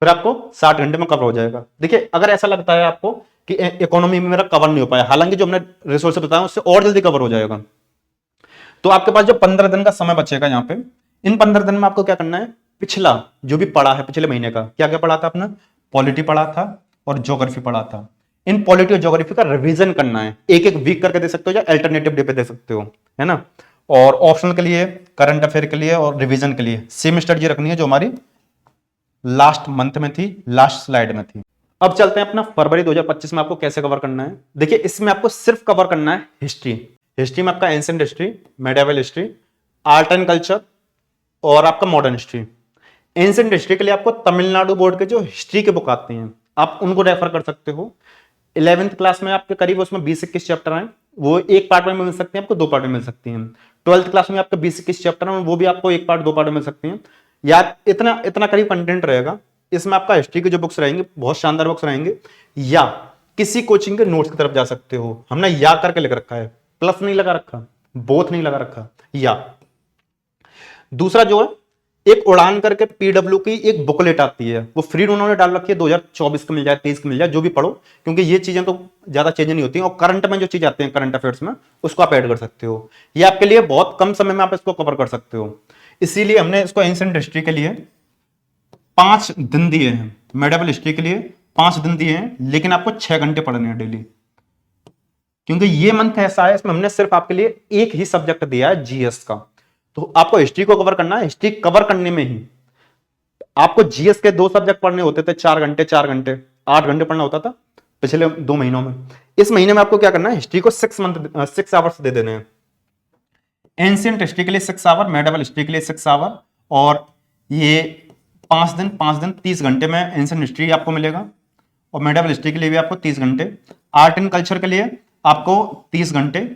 फिर आपको 60 घंटे में कवर हो जाएगा। देखिए अगर ऐसा लगता है आपको कि इकोनॉमी में मेरा कवर नहीं हो पाया, हालांकि जो हमने रिसोर्स बताया उससे और जल्दी कवर हो जाएगा, तो आपके पास जो 15 दिन का समय बचेगा यहाँ पे, इन 15 दिन में आपको क्या करना है, पिछला जो भी पढ़ा है पिछले महीने का, क्या क्या पढ़ा था अपना, पॉलिटी पढ़ा था और ज्योग्राफी पढ़ा था, इन पॉलिटी और ज्योग्राफी का रिवीजन करना है। एक एक वीक करके दे सकते हो या अल्टरनेटिव डे पे दे सकते हो, है ना। और ऑप्शनल के लिए, करंट अफेयर के लिए और रिवीजन के लिए सेम स्ट्रेटजी रखनी है जो हमारी लास्ट मंथ में थी, लास्ट स्लाइड में थी। अब चलते हैं अपना फरवरी 2025 में आपको कैसे कवर करना है। देखिए इसमें आपको सिर्फ कवर करना है हिस्ट्री। हिस्ट्री में आपका ancient history, medieval history, art and culture और आपका मॉडर्न हिस्ट्री। एंशिएंट हिस्ट्री के लिए आपको तमिलनाडु बोर्ड के जो हिस्ट्री के बुक आते हैं आप उनको रेफर कर सकते हो। 11th क्लास में आपके करीब उसमें 20-21 चैप्टर हैं, वो एक पार्ट में मिल सकते हैं, आपको 2 पार्ट में मिल सकती हैं। 12th क्लास में आपके 20-21 चैप्टर हैं, वो भी आपको 1 पार्ट 2 पार्ट में मिल सकती हैं। या इतना इतना करीब कंटेंट रहेगा इसमें। आपका हिस्ट्री की जो बुक्स रहेंगे बहुत शानदार बुक्स रहेंगे, या किसी कोचिंग के नोट्स की तरफ जा सकते हो। हमने या करके लिख रखा है, प्लस नहीं लगा रखा, बोथ नहीं लगा रखा, या। दूसरा जो है एक उड़ान करके पीडब्ल्यू की एक बुकलेट आती है, वो फ्री उन्होंने डाल रखी है, 2024 का मिल जाए, 23 का मिल जाए, जो भी पढ़ो, क्योंकि ये चीजें तो ज्यादा चेंज नहीं होती हैं। और करंट में जो चीज आती है करंट अफेयर्स में, उसको आप ऐड कर सकते हो। ये आपके लिए बहुत कम समय में आप इसको कवर कर सकते हो। इसीलिए हमने इसको एंशिएंट हिस्ट्री के लिए 5 दिन दिए हैं, मेडिएवल हिस्ट्री के लिए 5 दिन दिए हैं, लेकिन आपको 6 घंटे पढ़ने हैं डेली, क्योंकि ये मंथ ऐसा है इसमें हमने सिर्फ आपके लिए एक ही सब्जेक्ट दिया है जीएस का। तो आपको हिस्ट्री को कवर करना है, हिस्ट्री कवर करने में ही आपको जीएस के 2 सब्जेक्ट पढ़ने होते थे, 4 घंटे 4 घंटे 8 घंटे पढ़ना होता था पिछले 2 महीनों में। इस महीने में आपको क्या करना है, हिस्ट्री को 6 आवर्स दे देने हैं। एंशिएंट हिस्ट्री के लिए 6 आवर, मेडिएवल हिस्ट्री के लिए 6 आवर, और ये 5 दिन 30 घंटे में एंशिएंट हिस्ट्री आपको मिलेगा, और मेडिएवल हिस्ट्री के लिए भी आपको 30 घंटे। आर्ट एंड कल्चर के लिए आपको 30 घंटे,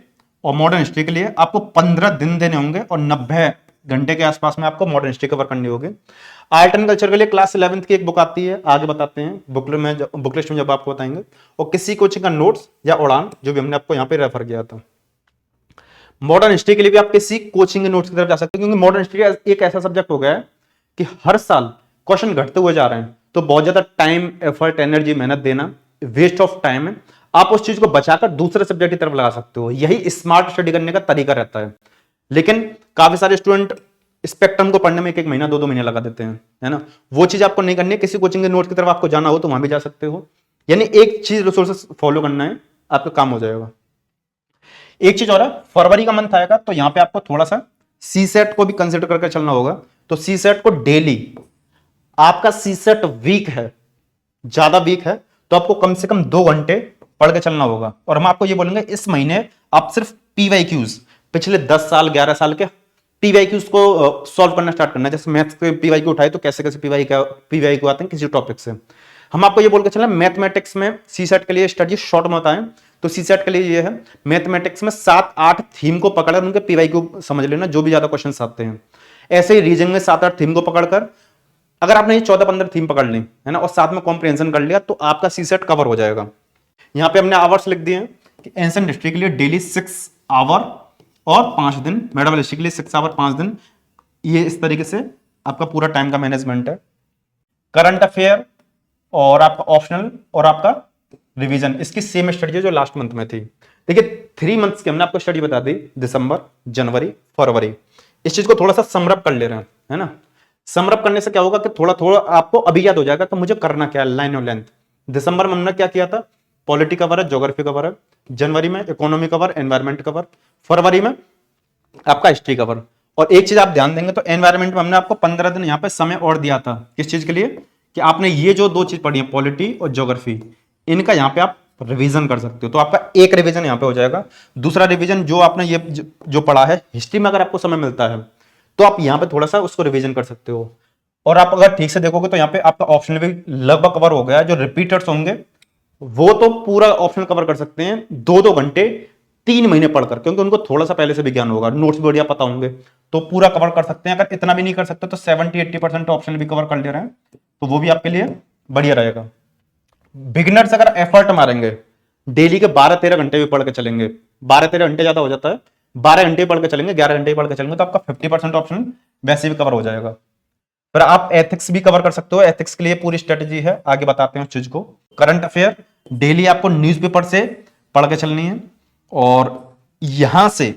और मॉडर्न हिस्ट्री के लिए आपको 15 दिन देने होंगे, और 90 घंटे के आसपास में आपको मॉडर्न हिस्ट्री कवर करनी होगी। आर्ट एंड कल्चर के लिए क्लास 11th की एक बुक आती है, आगे बताते हैं बुक लिस्ट में जब आपको बताएंगे, और किसी कोचिंग का नोट्स या उड़ान जो भी हमने आपको यहाँ पे रेफर किया था। मॉडर्न हिस्ट्री के लिए भी आप किसी कोचिंग के नोट्स की तरफ जा सकते हैं, क्योंकि मॉडर्न हिस्ट्री एक ऐसा सब्जेक्ट हो गया है कि हर साल क्वेश्चन घटते हुए जा रहे हैं, तो बहुत ज्यादा टाइम, एफर्ट, एनर्जी, मेहनत देना वेस्ट ऑफ टाइम है। आप उस चीज को बचाकर दूसरे सब्जेक्ट की तरफ लगा सकते हो, यही स्मार्ट स्टडी करने का तरीका रहता है। लेकिन काफी सारे स्टूडेंट स्पेक्ट्रम को पढ़ने में 1-1 महीना 2-2 महीने लगा देते हैं, है ना। वो चीज आपको नहीं करनी है। किसी कोचिंग के नोट की तरफ आपको जाना हो तो वहां भी जा सकते हो, यानी एक चीज रिसोर्सेस फॉलो करना है, आपका काम हो जाएगा। एक चीज और है, फरवरी का मंथ आएगा तो यहाँ पे आपको थोड़ा सा सी सेट को भी कंसिडर करके चलना होगा। तो सी सेट को डेली आपका सीसेट वीक है, ज्यादा वीक है, तो आपको कम से कम 2 घंटे पढ़ के चलना होगा। और हम आपको ये बोलेंगे इस महीने आप सिर्फ पीवाईक्यूज, पिछले 10 साल 11 साल के पीवाईक्यूज को सॉल्व करना स्टार्ट करना है। जैसे मैथ्स के पीवाईक्यू उठाए तो कैसे कैसे पीवाईक्यू आते हैं किसी टॉपिक से। हम आपको ये बोल के चला मैथमेटिक्स में सीसेट के लिए स्टडी शॉर्ट में होता है, तो सीसेट के लिए ये है मैथमेटिक्स में 7-8 थीम को पकड़कर उनके पीवाईक्यू समझ लेना, जो भी ज्यादा क्वेश्चंस आते हैं। ऐसे ही रीजनिंग में 7-8 थीम को पकड़कर अगर आपने ये 14-15 थीम पकड़ ली है ना, और साथ में कॉम्प्रिहेंशन कर लिया, तो आपका सीसेट कवर हो जाएगा। यहां पे हमने आवर्स लिख दिए हैं कि एंशिएंट हिस्ट्री के लिए डेली 6 आवर और 5 दिन, मेडिवल हिस्ट्री के लिए 6 आवर 5 दिन। ये इस तरीके से आपका पूरा टाइम का मैनेजमेंट है। करंट अफेयर और आपका ऑप्शनल और आपका रिवीजन, इसकी सेम स्टडी है जो लास्ट मंथ में थी। देखिए 3 मंथ्स की हमने आपको स्टडी बता दी, दिसंबर, जनवरी, फरवरी। इस चीज को थोड़ा सा समरअप कर ले रहे हैं, है ना। समरअप करने से क्या होगा कि थोड़ा थोड़ा आपको अभी याद हो जाएगा कि मुझे करना क्या है, लाइन और लेंथ। दिसंबर में हमने क्या किया था, पॉलिटी कवर है, ज्योग्राफी कवर है। जनवरी में इकोनॉमी कवर, एनवायरमेंट कवर। फरवरी में आपका हिस्ट्री कवर। और एक चीज आप ध्यान देंगे तो एनवायरमेंट में हमने आपको 15 दिन यहाँ पे समय और दिया था, किस चीज के लिए, कि आपने ये जो 2 चीज पढ़ी है पॉलिटी और ज्योग्राफी, इनका यहाँ पे आप रिवीजन कर सकते हो। तो आपका एक रिवीजन यहाँ पे हो जाएगा। दूसरा रिवीजन जो आपने ये जो पढ़ा है हिस्ट्री में, अगर आपको समय मिलता है तो आप यहाँ पे थोड़ा सा उसको रिवीजन कर सकते हो। और आप अगर ठीक से देखोगे तो यहाँ पे आपका ऑप्शनल भी लगभग कवर हो गया है। जो रिपीटर्स होंगे वो तो पूरा ऑप्शनल कवर कर सकते हैं 2-2 घंटे 3 महीने पढ़कर, क्योंकि उनको थोड़ा सा पहले से भी ज्ञान होगा, नोट्स भी बढ़िया पता होंगे, तो पूरा कवर कर सकते हैं। अगर इतना भी नहीं कर सकते तो 70-80% ऑप्शनल भी कवर कर ले रहे हैं, तो वो भी आपके लिए बढ़िया रहेगा। बिगिनर्स अगर एफर्ट मारेंगे, डेली के 12-13 घंटे भी पढ़ के चलेंगे, 12-13 घंटे ज्यादा हो जाता है, 12 घंटे पढ़ के चलेंगे, 11 घंटे पढ़ के चलेंगे, तो आपका 50% ऑप्शन वैसे भी कवर हो जाएगा। फिर आप एथिक्स भी कवर कर सकते हो, एथिक्स के लिए पूरी स्ट्रेटेजी है, आगे बताते हैं उस चीज को। करंट अफेयर डेली आपको न्यूज़पेपर से पढ़ के चलनी है, और यहां से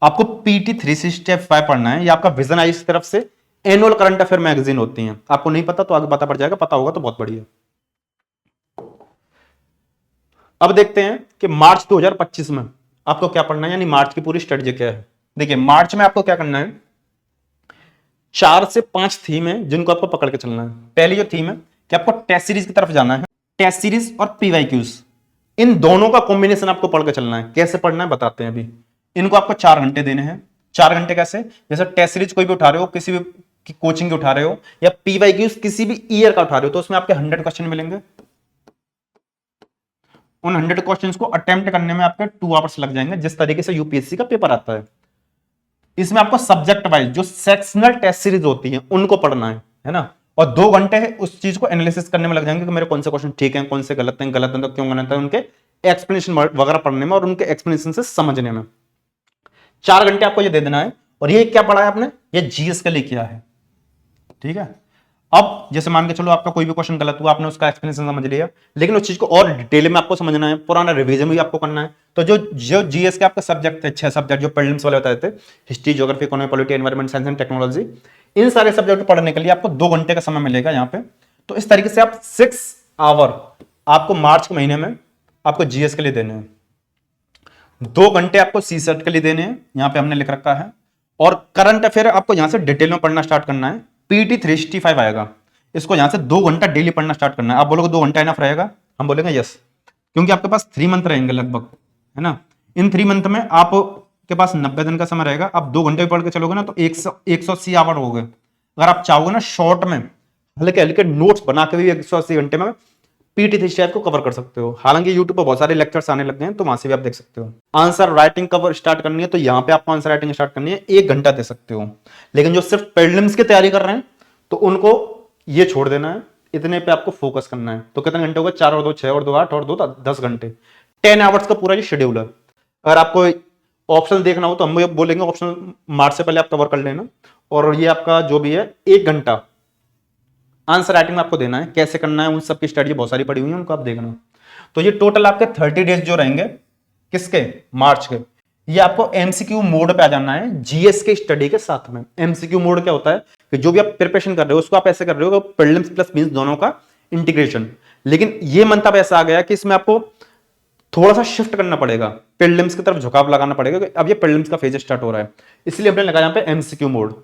आपको पीटी 365 पढ़ना है। ये आपका विजन आई की तरफ से एनुअल करंट अफेयर मैगजीन होती है। आपको नहीं पता तो आगे पता पड़ जाएगा, पता होगा तो बहुत बढ़िया। अब देखते हैं कि मार्च 2025 में आपको क्या पढ़ना है, यानी मार्च की पूरी स्ट्रेटजी क्या है। देखिए मार्च में आपको क्या करना है, 4 से 5 थीम है जिनको आपको पकड़ के चलना है। पहली जो थीम है कि आपको टेस्ट सीरीज की तरफ जाना है। टेस्ट सीरीज और पीवाईक्यूज, इन दोनों का कॉम्बिनेशन आपको पढ़ के चलना है। कैसे पढ़ना है बताते हैं अभी। इनको आपको 4 घंटे देने हैं। 4 घंटे कैसे, जैसे टेस्ट सीरीज कोई भी उठा रहे हो, किसी भी की कोचिंग के उठा रहे हो, या पीवाईक्यूज किसी भी ईयर का उठा रहे हो, तो उसमें आपके 100 क्वेश्चन मिलेंगे। उन 100 क्वेश्चंस को अटेम्प्ट करने में आपके 2 आवर्स लग जाएंगे, जिस तरीके से यूपीएससी का पेपर आता है। इसमें आपको सब्जेक्ट वाइज जो सेक्शनल टेस्ट सीरीज होती है उनको पढ़ना है ना। और 2 घंटे है उस चीज को एनालिसिस करने में लग जाएंगे कि मेरे कौन से क्वेश्चन ठीक हैं, कौन से गलत हैं, गलत हैं तो क्यों गलत है, उनके एक्सप्लेनेशन वगैरह पढ़ने में और उनके एक्सप्लेनेशन से समझने में 4 घंटे आपको ये दे देना है। और ये क्या पढ़ा है आपने, ये जीएस के लिए किया है, ठीक है। अब जैसे मान के चलो आपका कोई भी क्वेश्चन गलत हुआ, आपने उसका एक्सप्लेनेशन समझ लिया, लेकिन उस चीज को और डिटेल में आपको समझना है, पुराना रिवीजन भी आपको करना है। तो जो जीएस के आपके सब्जेक्ट थे, 6 सब्जेक्ट जो प्रीलिम्स वाले बताए थे, history, geography, economy, polity, environment, science and technology, इन सारे सब्जेक्ट पढ़ने के लिए आपको 2 घंटे का समय मिलेगा यहाँ पे। तो इस तरीके से आप 6 आवर आपको मार्च के महीने में आपको जीएस के लिए देने हैं। 2 घंटे आपको सीसेट के लिए देने हैं, यहाँ पे हमने लिख रखा है। और करंट अफेयर आपको यहां से डिटेल में पढ़ना स्टार्ट करना है। पीटी 365 आएगा, इसको यहां से 2 घंटा डेली पढ़ना स्टार्ट करना है। आप बोलोगे 2 घंटा इनफ रहेगा, हम बोलेंगे यस, क्योंकि आपके पास 3 मंथ रहेंगे लगभग, है ना। इन 3 मंथ में आपके पास 90 दिन का समय रहेगा। आप 2 घंटे भी पढ़ के चलोगे ना तो 180 आवर हो गए। अगर आप चाहोगे ना शॉर्ट में हल्के हल्के नोट्स बना के भी 180 घंटे में पीटी 365 को कवर कर सकते हो। हालांकि यूट्यूब पर बहुत सारे लेक्चर्स आने लग गए हैं, तो वहां से भी आप देख सकते हो। आंसर राइटिंग कवर स्टार्ट करनी है तो यहाँ पे आपको आंसर राइटिंग स्टार्ट करनी है, 1 घंटा दे सकते हो। लेकिन जो सिर्फ प्रीलिम्स की तैयारी कर रहे हैं तो उनको ये छोड़ देना है, इतने पे आपको फोकस करना है। तो कितने घंटे हो गए, 4 और 2 6 और 2 8 और 2 10 घंटे, 10 आवर्स का पूरा ये शेड्यूल है। अगर आपको ऑप्शन देखना हो तो हम बोलेंगे ऑप्शन मार्च से पहले आप कवर कर लेना। और ये आपका जो भी है 1 घंटा आंसर राइटिंग में आपको देना है। कैसे करना है उन सब की स्ट्रेटजी बहुत सारी पड़ी हुई है, उनको आप देखना। तो ये टोटल आपके 30 डेज जो रहेंगे किसके, मार्च के, ये आपको एमसीक्यू मोड पे आ जाना है जीएस के स्टडी के साथ में। एमसीक्यू मोड क्या होता है कि जो भी आप प्रिपरेशन कर रहे हो उसको आप ऐसे कर रहे हो प्रीलिम्स प्लस मेंस दोनों का इंटीग्रेशन। लेकिन ये मंथ अब ऐसा आ गया कि इसमें आपको थोड़ा सा शिफ्ट करना पड़ेगा, प्रीलिम्स की तरफ झुकाव लगाना पड़ेगा। अब ये प्रीलिम्स का फेज स्टार्ट हो रहा है, इसलिए हमने लगाया यहाँ पे एमसीक्यू मोड।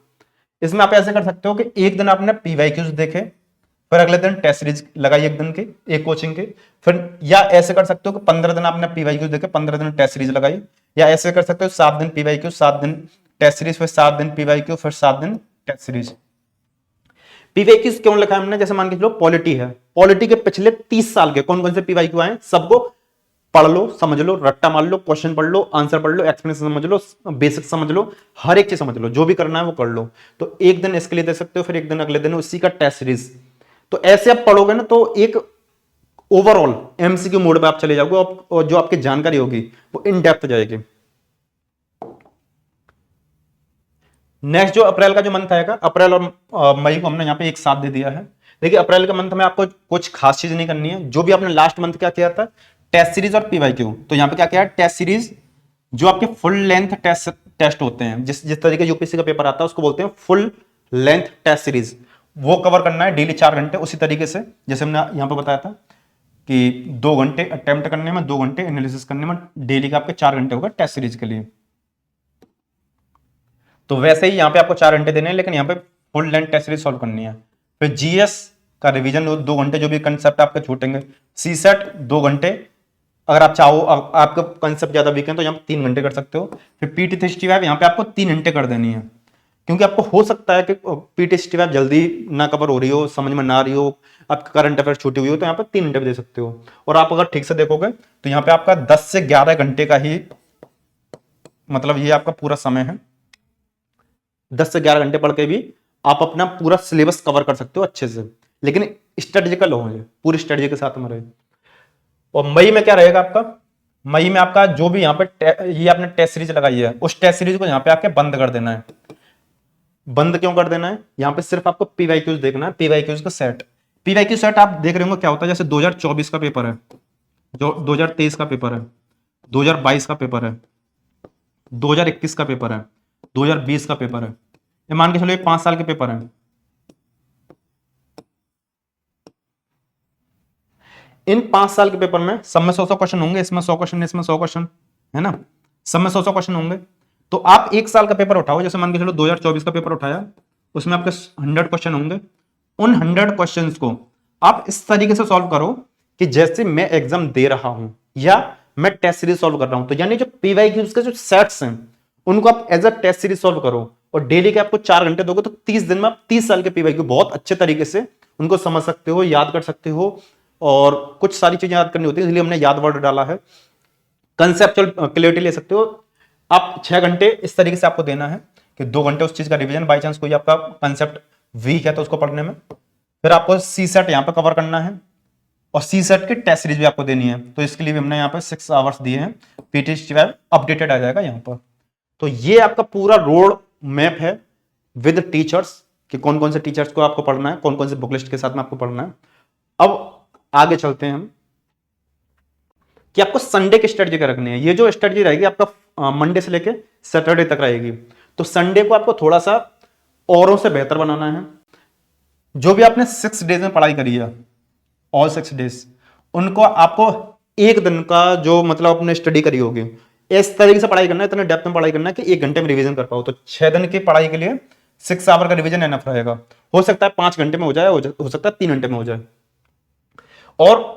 इसमें आप ऐसे कर सकते हो कि एक दिन आपने पीवाईक्यूज देखे, फिर अगले दिन टेस्ट सीरीज लगाई एक दिन की, एक कोचिंग की। फिर या ऐसे कर सकते हो कि 15 दिन आपने पीवाईक्यू देखे, 15 दिन टेस्ट सीरीज लगाई। या ऐसे कर सकते हो 7 दिन पीवाईक्यू, 7 दिन टेस्ट सीरीज, फिर 7 दिन पीवाईक्यू, फिर 7 दिन टेस्ट सीरीज। पीवाईक्यू क्यों लिखा है हमने? जैसे मान के चलो पॉलिटी है, पॉलिटी के पिछले 30 साल के कौन कौन से पीवाईक्यू आए सबको पढ़ लो, समझ लो, रट्टा मार लो, क्वेश्चन पढ़ लो, आंसर पढ़ लो, एक्सप्लेनेशन समझ लो, बेसिक समझ लो, हर एक चीज समझ लो, जो भी करना है वो कर लो। तो एक दिन इसके लिए दे सकते हो, फिर एक दिन अगले दिन उसी का टेस्ट सीरीज। तो ऐसे आप पढ़ोगे ना तो एक ओवरऑल एमसीक्यू मोड पे आप चले जाओगे, और जो आपकी जानकारी होगी वो इन डेप्थ जाएगी। नेक्स्ट जो अप्रैल का जो मंथ आएगा, अप्रैल और मई को हमने यहाँ पे एक साथ दे दिया है। देखिए अप्रैल के मंथ में आपको कुछ खास चीज नहीं करनी है, जो भी आपने लास्ट मंथ क्या किया था, टेस्ट सीरीज और पीवाईक्यू। तो यहाँ पे क्या किया है, टेस्ट सीरीज जो आपके फुल लेंथ टेस्ट होते हैं, जिस जिस तरीके यूपीएससी का पेपर आता है उसको बोलते हैं फुल लेंथ टेस्ट सीरीज, वो कवर करना है डेली 4 घंटे। उसी तरीके से जैसे हमने यहाँ पे बताया था कि 2 घंटे अटेम्प्ट करने में, 2 घंटे एनालिसिस करने में, डेली का आपके 4 घंटे होगा टेस्ट सीरीज के लिए। तो वैसे ही यहाँ पे आपको 4 घंटे देने हैं, लेकिन यहाँ पे full length test series solve करनी है। फिर जीएस का रिवीजन 2 घंटे, जो भी कंसेप्ट आपके छूटेंगे। सीसेट 2 घंटे, अगर आप चाहो आपका कंसेप्ट ज्यादा वीक है तो यहाँ पे 3 घंटे कर सकते हो। फिर पीटी 65 यहाँ पे आपको 3 घंटे कर देनी है, क्योंकि आपको हो सकता है कि पीटी 65 जल्दी ना कवर हो रही हो, समझ में ना आ रही हो, आपकी करंट अफेयर छूटी हुई हो, तो यहाँ पे 3 घंटे भी दे सकते हो। और आप अगर ठीक से देखोगे तो यहाँ पे आपका 10 से 11 घंटे का ही मतलब ये आपका पूरा समय है। 10 से 11 घंटे पढ़ के भी आप अपना पूरा सिलेबस कवर कर सकते हो अच्छे से, लेकिन स्ट्रेटेजिकल हो, पूरी स्ट्रेटेजी के साथ में रहे। और मई में क्या रहेगा आपका, मई में आपका जो भी यहाँ पे ये आपने टेस्ट सीरीज लगाई है, उस टेस्ट सीरीज को यहाँ पे आके बंद कर देना है। बंद क्यों कर देना है? यहाँ पे सिर्फ आपको पीवाईक्यूज देखना है, पीवाईक्यूज का सेट। पीवाईक्यू सेट आप देख रहे होंगे क्या होता है, जैसे 2024 का पेपर है, जो 2023 का पेपर है, 2022 का पेपर है, 2021 का पेपर है, 2020 का पेपर है, ये मान के चलो ये 5 साल के पेपर है। इन 5 साल के पेपर में सब में 100 क्वेश्चन होंगे, इसमें 100 क्वेश्चन, इसमें 100 क्वेश्चन, है ना, सब में 100 क्वेश्चन होंगे। तो आप 1 साल का पेपर उठाओ, जैसे मान के चलो 2024 का पेपर उठाया, उसमें आपके 100 क्वेश्चन होंगे। उन 100 क्वेश्चन को आप इस तरीके से सॉल्व करो कि जैसे मैं एग्जाम दे रहा हूं या मैं टेस्ट सीरीज सॉल्व कर रहा हूं। तो यानी जो पीवाईक्यूज के जो सेट्स हैं उनको आप as a test series solve करो, और डेली के आपको 4 घंटे दोगे तो 30 दिन में आप 30 साल के पीवाईक्यू बहुत अच्छे तरीके से उनको समझ सकते हो, याद कर सकते हो। और कुछ सारी चीजें याद करनी होती है, इसलिए हमने याद वर्ड डाला है। कंसेप्चुअल क्लियरिटी ले सकते हो आप। 6 घंटे इस तरीके से आपको देना है कि 2 घंटे उस चीज का रिवीजन, बाई चांस कोई आपका कंसेप्ट वीक है तो उसको पढ़ने में। फिर आपको सी सेट यहाँ पे कवर करना है, और सी सेट की टेस्ट सीरीज भी आपको देनी है। तो इसके लिए भी हमने यहाँ पे 6 आवर्स दिए हैं, पीटी 65 अपडेटेड आ जाएगा यहाँ पर। तो ये आपका पूरा रोड मैप है विद टीचर्स, कि कौन कौन से टीचर्स को आपको पढ़ना है, कौन कौन से बुक लिस्ट के साथ में आपको पढ़ना है। अब आगे चलते हैं हम कि आपको संडे की स्ट्रेटजी क्या रखनी है। ये जो स्ट्रेटजी रहेगी आपका मंडे से लेके सैटरडे तक रहेगी। तो संडे को आपको थोड़ा सा औरों से बेहतर बनाना है। जो भी आपने 6 डेज में पढ़ाई करी है, ऑल 6 डेज, उनको आपको एक दिन का जो मतलब आपने स्टडी करी होगी इस तरीके से पढ़ाई करना है, इतने डेप्थ में पढ़ाई करना है कि 1 घंटे में रिवीजन कर पाओ। तो 6 दिन की पढ़ाई के लिए 6 आवर का रिवीजन एनफ रहेगा। हो सकता है 5 घंटे में हो जाए, हो सकता है 3 घंटे में हो जाए। और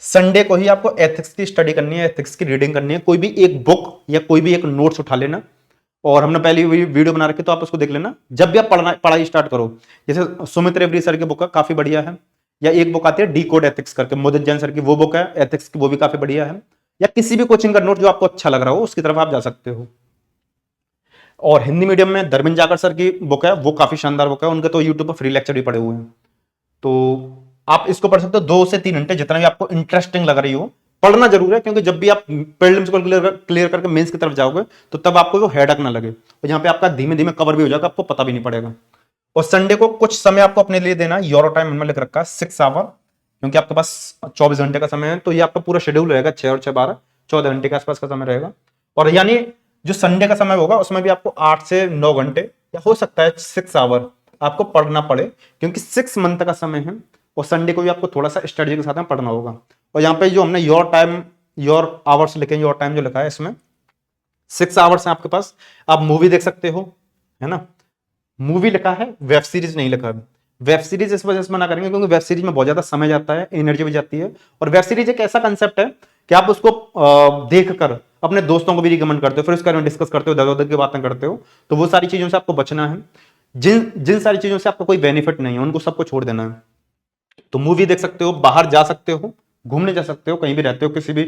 संडे को ही आपको एथिक्स की स्टडी करनी है, एथिक्स की रीडिंग करनी है। कोई भी एक बुक या कोई भी एक नोट्स उठा लेना, और हमने पहले वीडियो बना रखी तो आप उसको देख लेना जब भी आप पढ़ाई स्टार्ट करो। जैसे सुमित रेवरी सर की बुक है, काफी बढ़िया है। या एक बुक आती है डी कोड एथिक्स करके, मोदित जैन सर की वो बुक है एथिक्स की, वो भी काफी बढ़िया है। या किसी भी कोचिंग का नोट जो आपको अच्छा लग रहा हो उसकी तरफ आप जा सकते हो। और हिंदी मीडियम में धर्मेंद्र जाकर सर की बुक है, वो काफी शानदार बुक है। उनके तो यूट्यूब पर फ्री लेक्चर भी पड़े हुए हैं, तो आप इसको पढ़ सकते हो 2 से 3 घंटे, जितना भी आपको इंटरेस्टिंग लग रही हो। पढ़ना जरूर है, क्योंकि जब भी आप प्रीलिम्स को क्लियर करके मेंस की तरफ जाओगे तो तब आपको वो हेडक ना लगे, और यहाँ पे आपका धीमे धीमे कवर भी हो जाएगा, आपको पता भी नहीं पड़ेगा। और संडे को कुछ समय आपको अपने लिए देना। यूरो टाइम हमने लिख रखा है 6 आवर, क्योंकि आपके पास 24 घंटे का समय है। तो ये आपका पूरा शेड्यूल रहेगा, 6 और 6 12 14 घंटे के आसपास का समय रहेगा। और यानी जो संडे का समय होगा उसमें भी आपको 8 से 9 घंटे या हो सकता है 6 आवर आपको पढ़ना पड़े, क्योंकि 6 मंथ का समय है। और संडे को भी आपको थोड़ा सा स्टडी के साथ में पढ़ना होगा। और यहाँ पे जो हमने योर टाइम योर आवर्स लिखे, योर टाइम जो लिखा है इसमें 6 आवर्स है आपके पास। आप मूवी देख सकते हो, है ना, मूवी लिखा है, वेब सीरीज नहीं लिखा है। वेब सीरीज इस वजह से मना करेंगे क्योंकि वेब सीरीज में बहुत ज्यादा समय जाता है, एनर्जी भी जाती है, और वेब सीरीज एक ऐसा कंसेप्ट है कि आप उसको देखकर अपने दोस्तों को भी रिकमेंड करते हो, फिर उसके बारे में डिस्कस करते हो, दर उधर की बातें करते हो, तो वो सारी चीजों से आपको बचना है। जिन जिन सारी चीजों से आपको कोई बेनिफिट नहीं है उनको सबको छोड़ देना है। तो मूवी देख सकते हो, बाहर जा सकते हो, घूमने जा सकते हो, कहीं भी रहते हो, किसी भी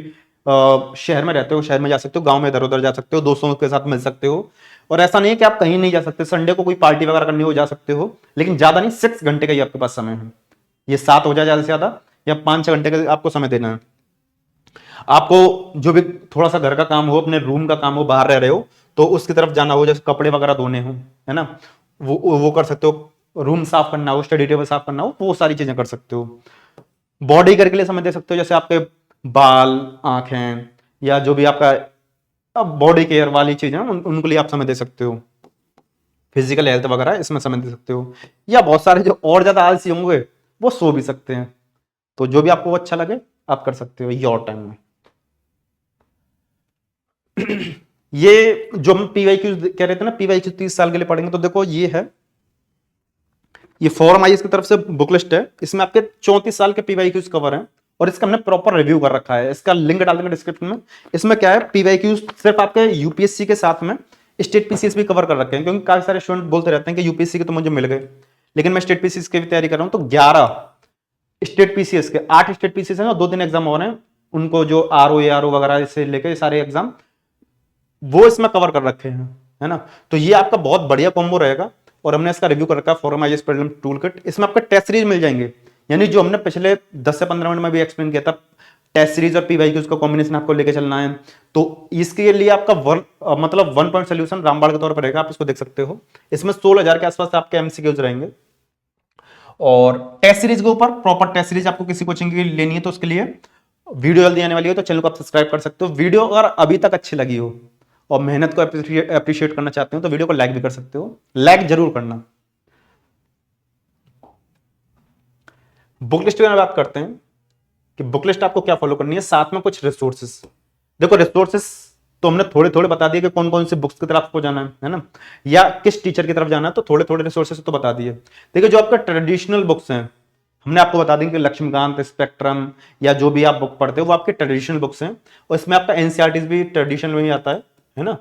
शहर में रहते हो, शहर में जा सकते हो, गांव में इधर उधर जा सकते हो, दोस्तों के साथ मिल सकते हो। और ऐसा नहीं है कि आप कहीं नहीं जा सकते, संडे को कोई पार्टी वगैरह करनी हो जा सकते हो, लेकिन ज्यादा नहीं, 6 घंटे का ही आपके पास समय है। ये 7 हो जाए ज्यादा से ज्यादा, या 5-6 घंटे का आपको समय देना है। आपको जो भी थोड़ा सा घर का काम हो, अपने रूम का काम हो, बाहर रह रहे हो तो उसकी तरफ जाना हो, जैसे कपड़े वगैरह धोने हो, है ना, वो कर सकते हो। रूम साफ करना हो, स्टडी टेबल साफ करना हो, वो सारी चीजें कर सकते हो। बॉडी केयर के लिए समय दे सकते हो, जैसे आपके बाल, आंखें, या जो भी आपका बॉडी केयर वाली चीजें हैं उनके लिए आप समय दे सकते हो। फिजिकल हेल्थ वगैरह इसमें समय दे सकते हो। या बहुत सारे जो और ज्यादा आलसी होंगे वो सो भी सकते हैं। तो जो भी आपको अच्छा लगे आप कर सकते हो योर टाइम में। ये जो हम पीवाईक्यू कह रहे थे ना, पीवाईक्यू 30 साल के लिए पढ़ेंगे, तो देखो ये है, ये फॉरम आईएएस की तरफ से बुक लिस्ट है, इसमें आपके 34 साल के पीवाईक्यूज कवर हैं, और इसका हमने प्रॉपर रिव्यू कर रखा है, इसका लिंक डाल देंगे डिस्क्रिप्शन में। इसमें क्या है, पीवाईक्यूज सिर्फ आपके यूपीएससी के साथ में स्टेट पीसीएस भी कवर कर रखे हैं, क्योंकि काफी सारे स्टूडेंट बोलते रहते हैं कि यूपीएससी के तो मुझे मिल गए, लेकिन मैं स्टेट पीसीएस की भी तैयारी कर रहा हूं, तो 11 स्टेट पीसीएस के, 8 स्टेट पीसीएस हैं और 2-3 एग्जाम और हैं, उनको जो आरओ एआरओ वगैरह से लेके सारे एग्जाम वो इसमें कवर कर रखे हैं, है ना। तो ये आपका बहुत बढ़िया कॉम्बो रहेगा, और हमने इसका रिव्यू कर रखा है, forum IAS prelim tool kit. इसमें आपका टेस्ट सीरीज मिल जाएंगे, यानी जो हमने पिछले 10 से 15 मिनट में भी एक्सप्लेन किया था, टेस्ट सीरीज और पीवाईक्यूज का कॉम्बिनेशन आपको लेके चलना है, तो इसके लिए आपका मतलब 1 पॉइंट सोल्यूशन रामबाण के तौर पर रहेगा, आप इसको देख सकते हो। इसमें 16,000 के आसपास आपके एमसीक्यूज रहेंगे, और टेस्ट सीरीज के ऊपर प्रॉपर टेस्ट सीरीज आपको किसी कोचिंग की लेनी है तो उसके लिए वीडियो जल्दी आने वाली है, तो चैनल को आप सब्सक्राइब कर सकते हो। वीडियो अगर अभी तक अच्छी लगी हो और मेहनत को अप्रिशिएट करना चाहते हो तो वीडियो को लाइक भी कर सकते हो, लाइक जरूर करना। बुक लिस्ट की बात करते हैं कि बुक लिस्ट आपको क्या फॉलो करनी है, साथ में कुछ रिसोर्सेस। देखो रिसोर्सेस तो हमने थोड़े थोड़े बता दिए कि कौन कौन सी बुक्स की तरफ आपको जाना है ना, या किस टीचर की तरफ जाना है, तो थोड़े थोड़े रिसोर्सेस तो बता दिए। देखिए जो आपका ट्रेडिशनल बुक्स हैं, हमने आपको बता देंगे कि लक्ष्मीकांत, स्पेक्ट्रम, या जो भी आप बुक पढ़ते हो वो आपके ट्रेडिशनल बुक्स हैं, और इसमें आपका एनसीईआरटी भी ट्रेडिशनल में ही आता है ना।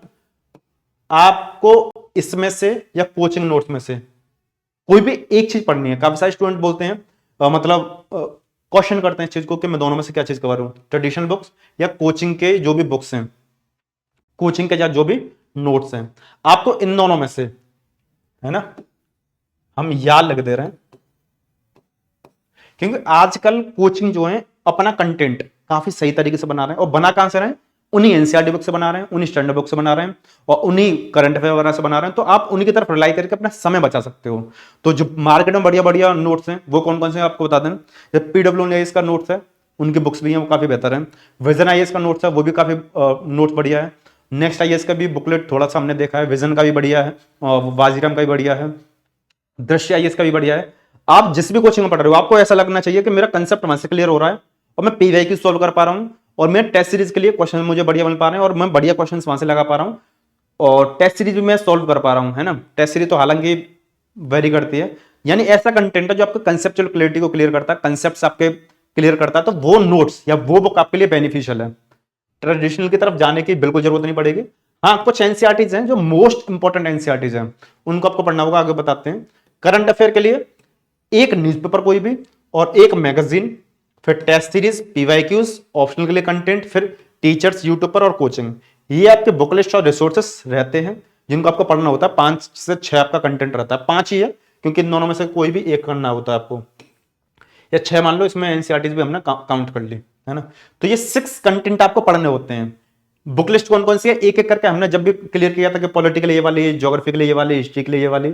आपको इसमें से या कोचिंग नोट्स में से कोई भी एक चीज पढ़नी है। काफी सारे स्टूडेंट बोलते हैं, मतलब क्वेश्चन करते हैं इस चीज को कि मैं दोनों में से क्या चीज कवर हूं, ट्रेडिशनल बुक्स या कोचिंग के जो भी बुक्स हैं, कोचिंग के जो भी नोट्स हैं, आपको इन दोनों में से, है ना, हम याद लग दे रहे हैं, क्योंकि आजकल कोचिंग जो है अपना कंटेंट काफी सही तरीके से बना रहे हैं, और बना कहां से रहे हैं, उन्हीं एनसीईआरटी बुक से बना रहे हैं, उन्हीं स्टैंडर्ड बुक से बना रहे हैं, और उन्हीं करंट अफेयर वगैरह से बना रहे हैं, तो आप उन्हीं की तरफ रिलाई करके अपना समय बचा सकते हो। तो जो मार्केट में बढ़िया बढ़िया नोट्स हैं वो कौन कौन से आपको बता दें, जब पीडब्ल्यूएस का नोट्स है, उनकी बुक्स भी हैं, वो काफी बेहतर है। विजन आईएएस का नोट्स है, वो भी काफी नोट्स बढ़िया है। नेक्स्ट आईएएस का भी बुकलेट थोड़ा सा हमने देखा है, विजन का भी बढ़िया है, वाजीराम का भी बढ़िया है, दृश्य आईएएस का भी बढ़िया है। आप जिस भी कोचिंग में पढ़ रहे हो आपको ऐसा लगना चाहिए कि मेरा कंसेप्ट वहां से क्लियर हो रहा है, और मैं पीवाईक्यू सॉल्व कर पा रहा हूं, और मैं टेस्ट सीरीज के लिए क्वेश्चन मुझे बढ़िया बन पा रहे हैं, और मैं बढ़िया क्वेश्चन वहां से लगा पा रहा हूं, और टेस्ट सीरीज भी मैं सॉल्व कर पा रहा हूं, है ना। टेस्ट सीरीज तो हालांकि वेरी करती है, यानी ऐसा कंटेंट है जो आपको कंसेप्चुअल क्लियरिटी को क्लियर करता है, कंसेप्ट आपके क्लियर करता है, तो वो नोट्स या वो बुक आपके लिए बेनिफिशियल है। ट्रेडिशनल की तरफ जाने की बिल्कुल जरूरत नहीं पड़ेगी। हाँ, कुछ एनसीईआरटीज हैं जो मोस्ट इंपॉर्टेंट एनसीईआरटीज हैं, उनको आपको पढ़ना होगा, आगे बताते हैं। करंट अफेयर के लिए एक न्यूज़पेपर कोई भी, और एक मैगजीन, फिर टेस्ट सीरीज, पीवाईक्यूज, ऑप्शनल के लिए कंटेंट, फिर टीचर्स, यूट्यूबर और कोचिंग। ये आपके बुक लिस्ट और रिसोर्सेस रहते हैं जिनको आपको पढ़ना होता है। 5 से 6 आपका कंटेंट रहता है, 5 ही है क्योंकि इन दोनों में से कोई भी एक करना होता है आपको, या 6 मान लो, इसमें एनसीईआरटीज भी हमने काउंट कर ली, है ना। तो ये 6 कंटेंट आपको पढ़ने होते हैं। बुक लिस्ट कौन कौन सी है एक एक करके हमने जब भी क्लियर किया था कि पॉलिटिकल ये वाली, ज्योग्राफी के लिए ये वाली, हिस्ट्री के लिए ये वाली,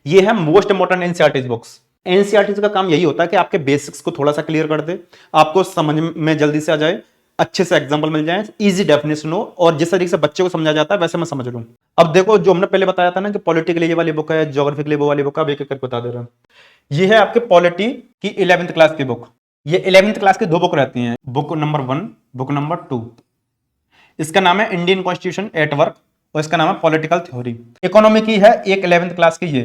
ये है most important NCERTs books. NCERTs का काम यही होता है कि आपके बेसिक्स को थोड़ा सा क्लियर कर दे, आपको समझ में जल्दी से आ जाए, अच्छे से एग्जांपल मिल जाए, इजी डेफिनेशन हो, और जिस तरीके से बच्चे को समझा जाता है वैसे मैं समझ लूं। अब देखो जो हमने पहले बताया था ना कि पॉलिटी के लिए ये वाली बुक है, ज्योग्राफी के लिए वो वाली बुक है, अब एक एक करके बता दे रहा हूं। ये है आपके पॉलिटी की 11th क्लास की बुक। ये 11th क्लास की 2 बुक रहती हैं, बुक नंबर 1, बुक नंबर 2। इसका नाम है इंडियन कॉन्स्टिट्यूशन एट वर्क, और इसका नाम है पॉलिटिकल थ्योरी। इकोनॉमी की है एक 11th क्लास की, ये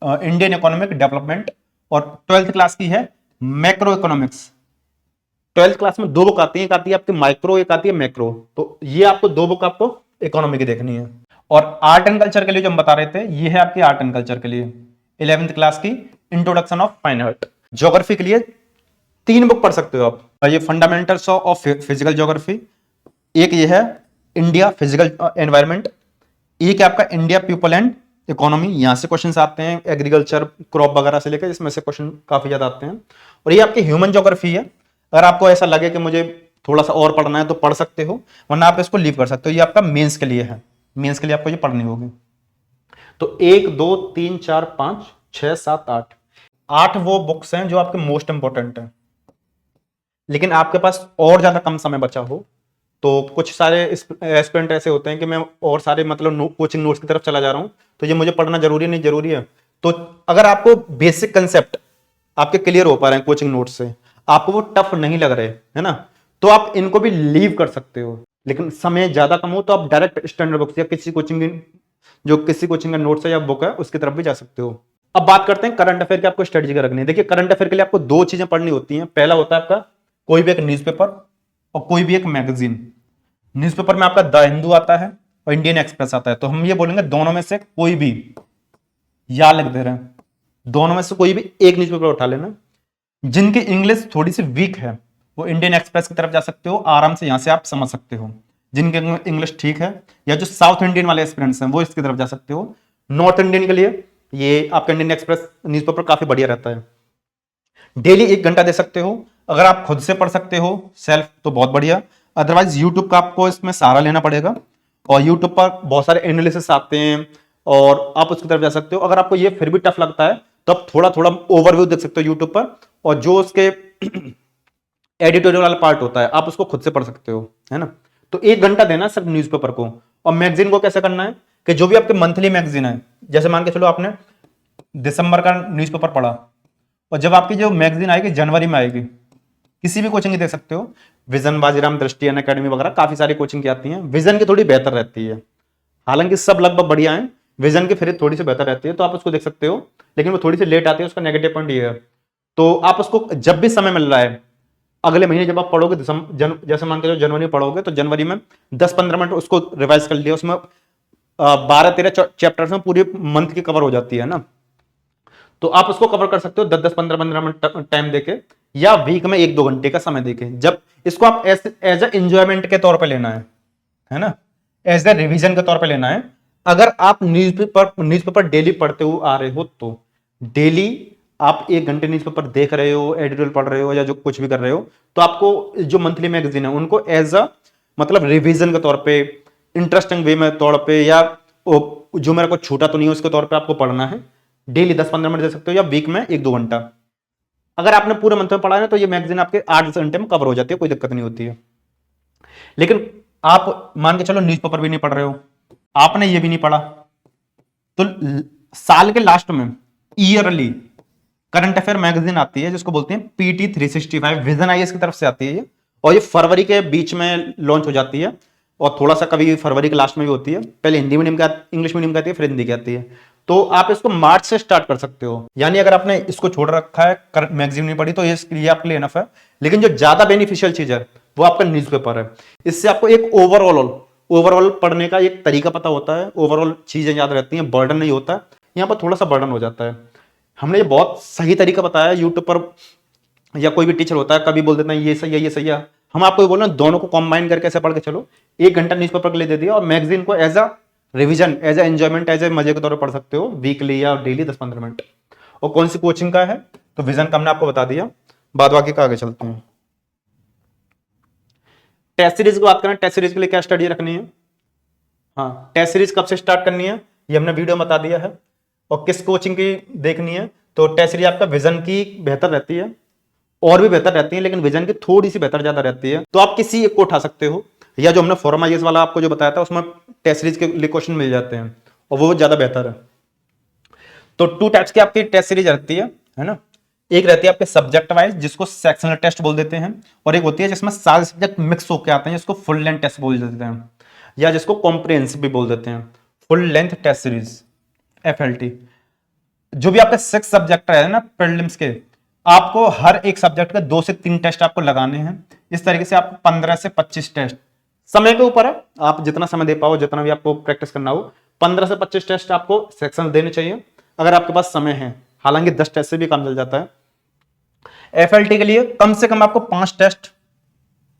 इंडियन इकोनॉमिक डेवलपमेंट, और 12th क्लास की है मैक्रो इकोनॉमिक्स। 12th क्लास में दो बुक आती है, एक आती है आपकी माइक्रो, एक आती है मैक्रो। तो ये आपको दो बुक आपको इकोनॉमी की देखनी है। और आर्ट एंड कल्चर के लिए जो हम बता रहे थे, ये है आपकी आर्ट एंड कल्चर के लिए 11th क्लास की introduction of fine art. Geography के लिए 3 बुक पढ़ सकते हो आप, ये फंडामेंटल्स ऑफ फिजिकल ज्योग्राफी, एक ये है इंडिया फिजिकल एनवायरनमेंट, एक है आपका इंडिया पीपल एंड इकोनॉमी। यहां से क्वेश्चंस आते हैं एग्रीकल्चर क्रॉप वगैरह से लेकर, इसमें से क्वेश्चन काफी ज्यादा आते हैं। और ये आपकी ह्यूमन ज्योग्राफी है, अगर आपको ऐसा लगे कि मुझे थोड़ा सा और पढ़ना है तो पढ़ सकते हो, वरना आप इसको लीव कर सकते हो। ये आपका मेंस के लिए है, मेंस के लिए आपको ये पढ़नी होगी। तो 1 2 3 4 5 6 7 8 8 वो बुक्स हैं जो आपके मोस्ट इंपॉर्टेंट हैं। लेकिन आपके पास और ज्यादा कम समय बचा हो तो कुछ सारे एस्पिरेंट ऐसे होते हैं कि मैं और सारे मतलब कोचिंग नोट्स की तरफ चला जा रहा हूं, तो ये मुझे पढ़ना जरूरी नहीं जरूरी है। तो अगर आपको बेसिक कंसेप्ट आपके क्लियर हो पा रहे हैं कोचिंग नोट्स से, आपको वो टफ नहीं लग रहे है ना, तो आप इनको भी लीव कर सकते हो। लेकिन समय ज्यादा कम हो तो आप डायरेक्ट स्टैंडर्ड बुक्स या किसी कोचिंग का नोट्स है या बुक है उसकी तरफ भी जा सकते हो। अब बात करते हैं करंट अफेयर की आपको स्ट्रेटजी क्या रखनी है। देखिए करंट अफेयर के लिए आपको 2 चीजें पढ़नी होती हैं। पहला होता है आपका कोई भी एक न्यूज़पेपर और कोई भी एक मैगजीन। न्यूज़पेपर में आपका द हिंदू आता है और इंडियन एक्सप्रेस आता है, तो हम ये बोलेंगे दोनों में से कोई भी, या लिख दे रहे हैं, दोनों में से कोई भी एक न्यूज़पेपर उठा लेना। जिनकी इंग्लिश थोड़ी सी वीक है वो इंडियन एक्सप्रेस की तरफ जा सकते हो, आराम से यहां से आप समझ सकते हो। जिनकी इंग्लिश ठीक है या जो साउथ इंडियन वाले एस्पिरेंट्स हैं वो इसकी तरफ जा सकते हो। नॉर्थ इंडियन के लिए ये आपका इंडियन एक्सप्रेस न्यूज़पेपर काफी बढ़िया रहता है। डेली 1 घंटा दे सकते हो, अगर आप खुद से पढ़ सकते हो सेल्फ तो बहुत बढ़िया, अदरवाइज यूट्यूब का आपको इसमें सहारा लेना पड़ेगा। और यूट्यूब पर बहुत सारे एनालिसिस आते हैं और आप उसकी तरफ जा सकते हो। अगर आपको ये फिर भी टफ लगता है तो आप थोड़ा थोड़ा ओवरव्यू देख सकते हो यूट्यूब पर, और जो उसके एडिटोरियल वाला पार्ट होता है आप उसको खुद से पढ़ सकते हो, है ना। तो 1 घंटा देना सिर्फ न्यूज़पेपर को। और मैगजीन को कैसे करना है कि जो भी आपके मंथली मैगजीन है, जैसे मान के चलो आपने दिसंबर का न्यूज़पेपर पढ़ा, और जब आपकी जो मैगजीन आएगी जनवरी में आएगी, किसी भी कोचिंग की देख सकते हो, विजन, बाजीराम, दृष्टि, अकेडमी वगैरह काफी सारी कोचिंग की आती हैं। विजन की थोड़ी बेहतर रहती है, हालांकि सब लगभग बढ़िया हैं, विजन की फिर थोड़ी सी बेहतर रहती है, तो आप उसको देख सकते हो। लेकिन वो थोड़ी सी लेट आती है, उसका नेगेटिव पॉइंट ये है। तो आप उसको जब भी समय मिल रहा है, अगले महीने जब आप पढ़ोगे, जैसे मान के चलो जनवरी में पढ़ोगे, तो जनवरी में 10-15 मिनट उसको रिवाइज कर लिया, उसमें 12-13 चैप्टर्स में पूरी मंथ की कवर हो जाती है ना। तो आप उसको कवर कर सकते हो 10-15 मिनट टाइम देके, या वीक में 1-2 घंटे का समय देके। जब इसको आप एज ए एंजॉयमेंट के तौर पे लेना है ना, एज ए रिवीजन के तौर पे लेना है। अगर आप न्यूज़पेपर डेली पढ़ते हुए आ रहे हो तो डेली आप 1 घंटे न्यूज़पेपर देख रहे हो, एडिटोरियल पढ़ रहे हो या जो कुछ भी कर रहे हो, तो आपको जो मंथली मैगजीन है उनको एज अ मतलब रिवीजन के तौर पे, इंटरेस्टिंग वे में तौर पे, या जो मेरे को छूटा तो नहीं है उसके तौर पे आपको पढ़ना है। डेली 10-15 मिनट दे सकते हो, या वीक में 1-2 घंटा। अगर आपने पूरे मंथ में पढ़ा है तो ये मैगजीन आपके 8 घंटे में कवर हो जाती है, कोई दिक्कत नहीं होती है। लेकिन आप मान के चलो न्यूज़पेपर भी नहीं पढ़ रहे हो, आपने ये भी नहीं पढ़ा, तो साल के लास्ट में ईयरली करंट अफेयर मैगजीन आती है जिसको बोलते हैं पीटी 365, विजन आईएएस की तरफ से आती है ये, और ये फरवरी के बीच में लॉन्च हो जाती है, और थोड़ा सा कभी फरवरी के लास्ट में भी होती है। पहले हिंदी मीडियम का, इंग्लिश मीडियम का आती है, फिर हिंदी की आती है। तो आप इसको मार्च से स्टार्ट कर सकते हो, यानी अगर आपने इसको छोड़ रखा है, मैगजीन नहीं पढ़ी, तो ये आपके लिए इनफ है। लेकिन जो ज्यादा बेनिफिशियल चीज है वो आपका न्यूज़पेपर है। इससे आपको एक ओवरऑल पढ़ने का एक तरीका पता होता है, ओवरऑल चीजें याद रहती हैं, बर्डन नहीं होता। यहाँ पर थोड़ा सा बर्डन हो जाता है। हमने ये बहुत सही तरीका बताया यूट्यूब पर, या कोई भी टीचर होता है कभी बोल देता है ये सही है ये सही है, हम आपको बोल रहे हैं दोनों को कंबाइन करके ऐसे पढ़ के चलो। 1 घंटा न्यूज़पेपर के लिए दे दिया, और मैगजीन को as a revision, as a enjoyment, as a मजे के तौर पर पढ़ सकते हो, वीकली या डेली 10-15 मिनट। और कौन सी कोचिंग का है, तो विजन का हमने आपको बता दिया, बाद बाकी का आगे चलते हैं। टेस्ट सीरीज की बात करें, टेस्ट सीरीज के लिए क्या स्टडी रखनी है, हाँ टेस्ट सीरीज कब से स्टार्ट करनी है ये हमने वीडियो में बता दिया है। और किस कोचिंग की देखनी है, तो टेस्ट सीरीज आपका विजन की बेहतर रहती है, और भी बेहतर रहती है, लेकिन विजन की थोड़ी सी बेहतर ज्यादा रहती है। तो आप किसी एक को उठा सकते हो, या जो हमने फॉर्म आईएएस वाला आपको जो बताया था उसमें टेस्ट सीरीज के लिए क्वेश्चन मिल जाते हैं, और वो ज्यादा बेहतर है। तो 2 टाइप्स की आपकी टेस्ट सीरीज रहती है ना। एक रहती है आपके सब्जेक्ट वाइज जिसको सेक्शनल टेस्ट बोल देते हैं, और एक होती है जिसमें सारे सब्जेक्ट मिक्स होकर आते हैं जिसको फुल लेंथ टेस्ट बोल देते हैं, या जिसको कॉम्प्रिहेंसिव भी बोल देते हैं, full length test series FLT। जो भी आपके 6 सब्जेक्ट है ना प्रीलिम्स के, आपको हर एक सब्जेक्ट के 2 से 3 टेस्ट आपको लगाने हैं। इस तरीके से आपको 15 से 25 टेस्ट, समय के ऊपर है, आप जितना समय दे पाओ, जितना भी आपको प्रैक्टिस करना हो, 15 से 25 टेस्ट आपको सेक्शन देने चाहिए अगर आपके पास समय है। हालांकि 10 टेस्ट से भी काम चल जाता है। एफएलटी के लिए कम से कम आपको 5 टेस्ट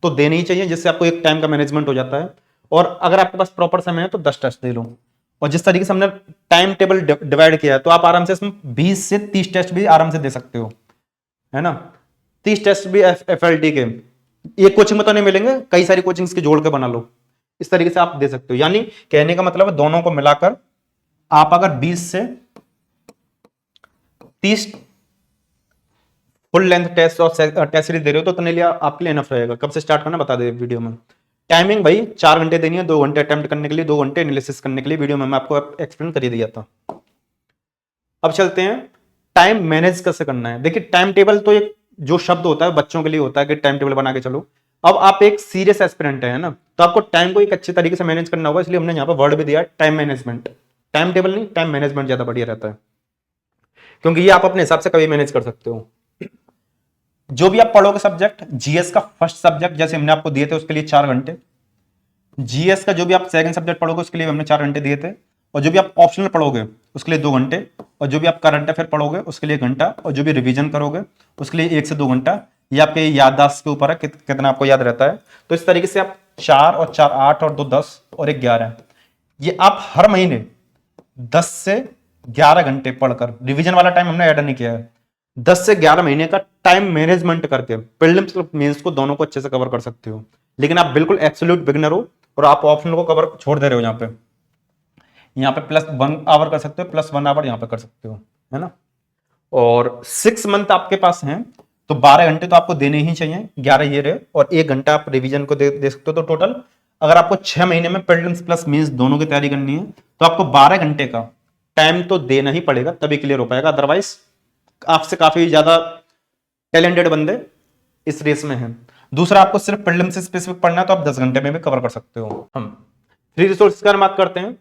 तो देने ही चाहिए, जिससे आपको एक टाइम का मैनेजमेंट हो जाता है। और अगर आपके पास प्रॉपर समय है तो 10 टेस्ट दे लो। और जिस तरीके से हमने टाइम टेबल डिवाइड किया है, तो आप आराम से इसमें 20 से 30 टेस्ट भी आराम से दे सकते हो, है ना। 30 टेस्ट भी एफएलटी के एक कोचिंग में तो नहीं मिलेंगे, कई सारी कोचिंग्स के जोड़ के बना लो, इस तरीके से आप दे सकते हो। यानी कहने का मतलब है दोनों को मिलाकर आप अगर 20 से 30 फुल लेंथ टेस्ट और टेस्ट सीरीज दे रहे हो तो उतने लिए आपके लिए इनफ रहेगा। कब से स्टार्ट करना बता दे वीडियो में। टाइमिंग भाई 4 घंटे देनी है, 2 घंटे अटेम्प्ट करने के लिए, 2 घंटे एनालिसिस करने के लिए। वीडियो में मैं आपको एक्सप्लेन कर ही दिया था। अब चलते हैं टाइम मैनेज कैसे करना है। देखिए टाइम टेबल तो एक जो शब्द होता है बच्चों के लिए होता है कि टाइम टेबल बना के चलो। अब आप एक सीरियस एस्पिरेंट है ना, तो आपको टाइम को एक अच्छे तरीके से मैनेज करना होगा, इसलिए हमने यहाँ पर वर्ड भी दिया टाइम मैनेजमेंट। टाइम टेबल नहीं, टाइम मैनेजमेंट ज्यादा बढ़िया रहता है, क्योंकि ये आप अपने हिसाब से कभी मैनेज कर सकते हो। जो भी आप पढ़ोगे सब्जेक्ट, जीएस का फर्स्ट सब्जेक्ट जैसे हमने आपको दिए थे उसके लिए 4 घंटे, जीएस का जो भी आप सेकंड सब्जेक्ट पढ़ोगे उसके लिए हमने 4 घंटे दिए थे, और जो भी आप ऑप्शनल पढ़ोगे उसके लिए 2 घंटे, और जो भी आप करंट अफेयर पढ़ोगे उसके लिए 1 घंटा, और जो भी रिवीजन करोगे उसके लिए 1 से 2 घंटा। ये आपके याददाश्त के ऊपर है कितना आपको याद रहता है। तो इस तरीके से आप 4 और 4 8 और 2 10 और 1 11, ये आप हर महीने 10 से 11 घंटे पढ़कर, रिवीजन वाला टाइम हमने ऐड नहीं किया है, 10 से 11 महीने का टाइम मैनेजमेंट करके प्रीलिम्स और मेंस को दोनों को अच्छे से कवर कर सकते हो। लेकिन आप बिल्कुल एब्सोल्यूट बिगिनर हो और आप ऑप्शनल को कवर छोड़ दे रहे हो, यहाँ पे +1 आवर कर सकते हो, +1 आवर यहाँ पे कर सकते हो, है ना। और 6 मंथ आपके पास हैं तो 12 घंटे तो आपको देने ही चाहिए, 11 ये रहे, और 1 घंटा आप रिवीजन को दे सकते हो। तो टोटल अगर आपको 6 महीने में प्रीलिम्स प्लस मेंस दोनों की तैयारी करनी है तो आपको 12 घंटे का टाइम तो देना ही पड़ेगा, तभी क्लियर हो पाएगा। अदरवाइज आपसे काफी ज्यादा टैलेंटेड बंदे इस रेस में हैं। दूसरा, आपको सिर्फ प्रीलिम्स से स्पेसिफिक पढ़ना है तो आप 10 घंटे में भी कवर कर सकते हो। हम फ्री रिसोर्सेज की बात करते हैं,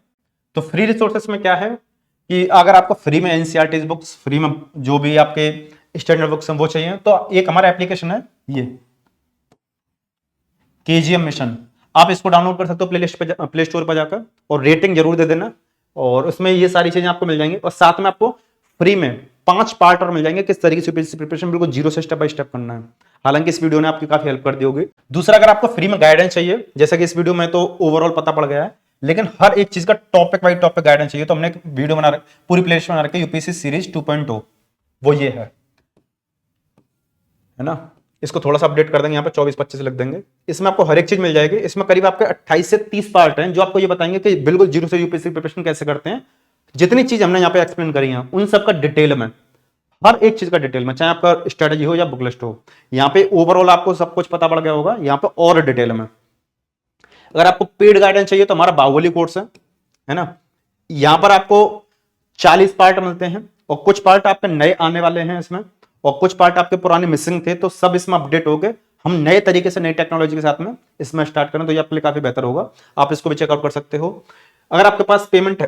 तो फ्री रिसोर्सेज में क्या है कि अगर आपको फ्री में एनसीईआरटी बुक्स, फ्री में जो भी आपके स्टैंडर्ड बुक्स हैं वो चाहिए, तो एक हमारा एप्लीकेशन है ये केजीएम मिशन, आप इसको डाउनलोड कर सकते हो प्ले स्टोर पर जाकर, और रेटिंग जरूर दे देना, और उसमें ये सारी चीजें आपको मिल जाएंगी। और साथ में आपको फ्री में 5 पार्ट और मिल जाएंगे किस तरीके से यूपीएससी प्रिपरेशन बिल्कुल जीरो से स्टेप बाय स्टेप करना है। हालांकि इस वीडियो ने आपकी काफी हेल्प कर दी होगी। दूसरा, अगर आपको फ्री में गाइडेंस चाहिए, जैसा कि इस वीडियो में तो ओवरऑल पता पड़ गया है, लेकिन हर एक चीज का टॉपिक वाइज टॉपिक गाइडेंस चाहिए, तो हमने एक वीडियो बना रखी, पूरी प्लेलिस्ट बना रखी यूपीएससी सीरीज 2.0, वो ये है ना। इसको थोड़ा सा अपडेट कर देंगे, यहाँ पे 24-25 लिख देंगे। इसमें आपको हर एक चीज मिल जाएगी। इसमें करीब आपके 28 से 30 पार्ट हैं जो आपको ये बताएंगे कि बिल्कुल जीरो से यूपीएससी प्रिपरेशन कैसे करते हैं। जितनी चीज हमने यहाँ पे एक्सप्लेन करी है उन सबका डिटेल में, हर एक चीज का डिटेल में, चाहे आपका स्ट्रेटेजी हो या बुक लिस्ट हो, यहाँ पे ओवरऑल आपको सब कुछ पता पड़ गया होगा। यहाँ पे और डिटेल में अगर आपको पेड गाइडेंस चाहिए तो हमारा बाहुबली कोर्स है ना। यहाँ पर आपको 40 पार्ट मिलते हैं, और कुछ पार्ट आपके नए आने वाले हैं इसमें, और कुछ पार्ट आपके पुराने मिसिंग थे, तो सब इसमें अपडेट हो गए। हम नए तरीके से नई टेक्नोलॉजी के साथ में इसमें स्टार्ट करें तो ये आपके लिए काफी बेहतर होगा। आप इसको भी चेकआउट कर सकते हो। अगर आपके पास पेमेंट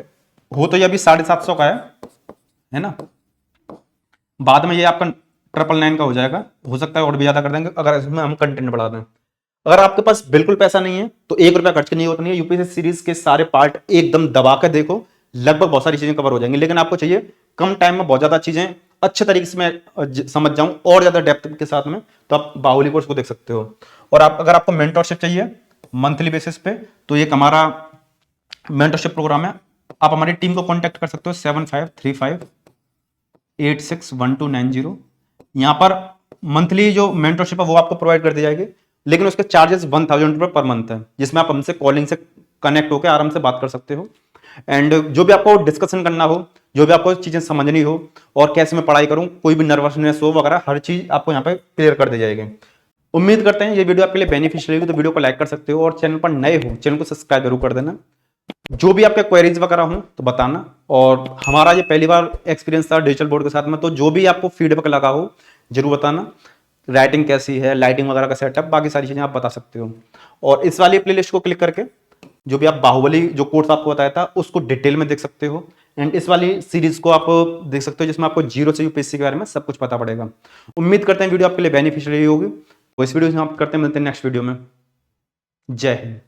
हो तो ये अभी 750 का है ना। बाद में ये आपका 999 का हो जाएगा, हो सकता है और भी ज्यादा कर देंगे अगर इसमें हम कंटेंट बढ़ा दें। अगर आपके पास बिल्कुल पैसा नहीं है तो 1 रुपया खर्च करनी होती नहीं है। यूपीएससी सीरीज के सारे पार्ट एकदम दबा कर देखो, लगभग बहुत सारी चीजें कवर हो जाएंगी। लेकिन आपको चाहिए कम टाइम में बहुत ज्यादा चीजें अच्छे तरीके से मैं समझ जाऊं और ज्यादा डेप्थ के साथ में, तो आप बाहुबली कोर्स को देख सकते हो। और आप अगर आपको मेंटरशिप चाहिए मंथली बेसिस पे, तो ये हमारा मेंटरशिप प्रोग्राम है। आप हमारी टीम को कांटेक्ट कर सकते हो 7535861290। यहाँ पर मंथली जो मेंटरशिप है वो आपको प्रोवाइड कर दी जाएगी, लेकिन उसके चार्जेस 1000 रुपये पर मंथ है, जिसमें आप हमसे कॉलिंग से कनेक्ट होकर आराम से बात कर सकते हो। एंड जो भी आपको डिस्कशन करना हो, जो भी आपको चीजें समझनी हो, और कैसे मैं पढ़ाई करूं, कोई भी नर्वसनेस हो वगैरह, हर चीज आपको यहाँ पे क्लियर कर दी जाएगी। उम्मीद करते हैं ये वीडियो आपके लिए बेनिफिशियल होगी, तो वीडियो को लाइक कर सकते हो, और चैनल पर नए हो चैनल को सब्सक्राइब जरूर कर देना। जो भी आपके क्वेरीज वगैरह हो तो बताना। और हमारा ये पहली बार एक्सपीरियंस था डिजिटल बोर्ड के साथ में, तो जो भी आपको फीडबैक लगा हो जरूर बताना। राइटिंग कैसी है, लाइटिंग वगैरह का सेटअप, बाकी सारी चीजें आप बता सकते हो। और इस वाली प्लेलिस्ट को क्लिक करके जो भी आप बाहुबली जो कोर्स आपको बताया था उसको डिटेल में देख सकते हो। एंड इस वाली सीरीज को आप देख सकते हो जिसमें आपको जीरो से यूपीएससी के बारे में सब कुछ पता पड़ेगा। उम्मीद करते हैं वीडियो आपके लिए बेनिफिशियल होगी। तो इस वीडियो से समाप्त करते हैं, मिलते हैं नेक्स्ट वीडियो में। जय हिंद।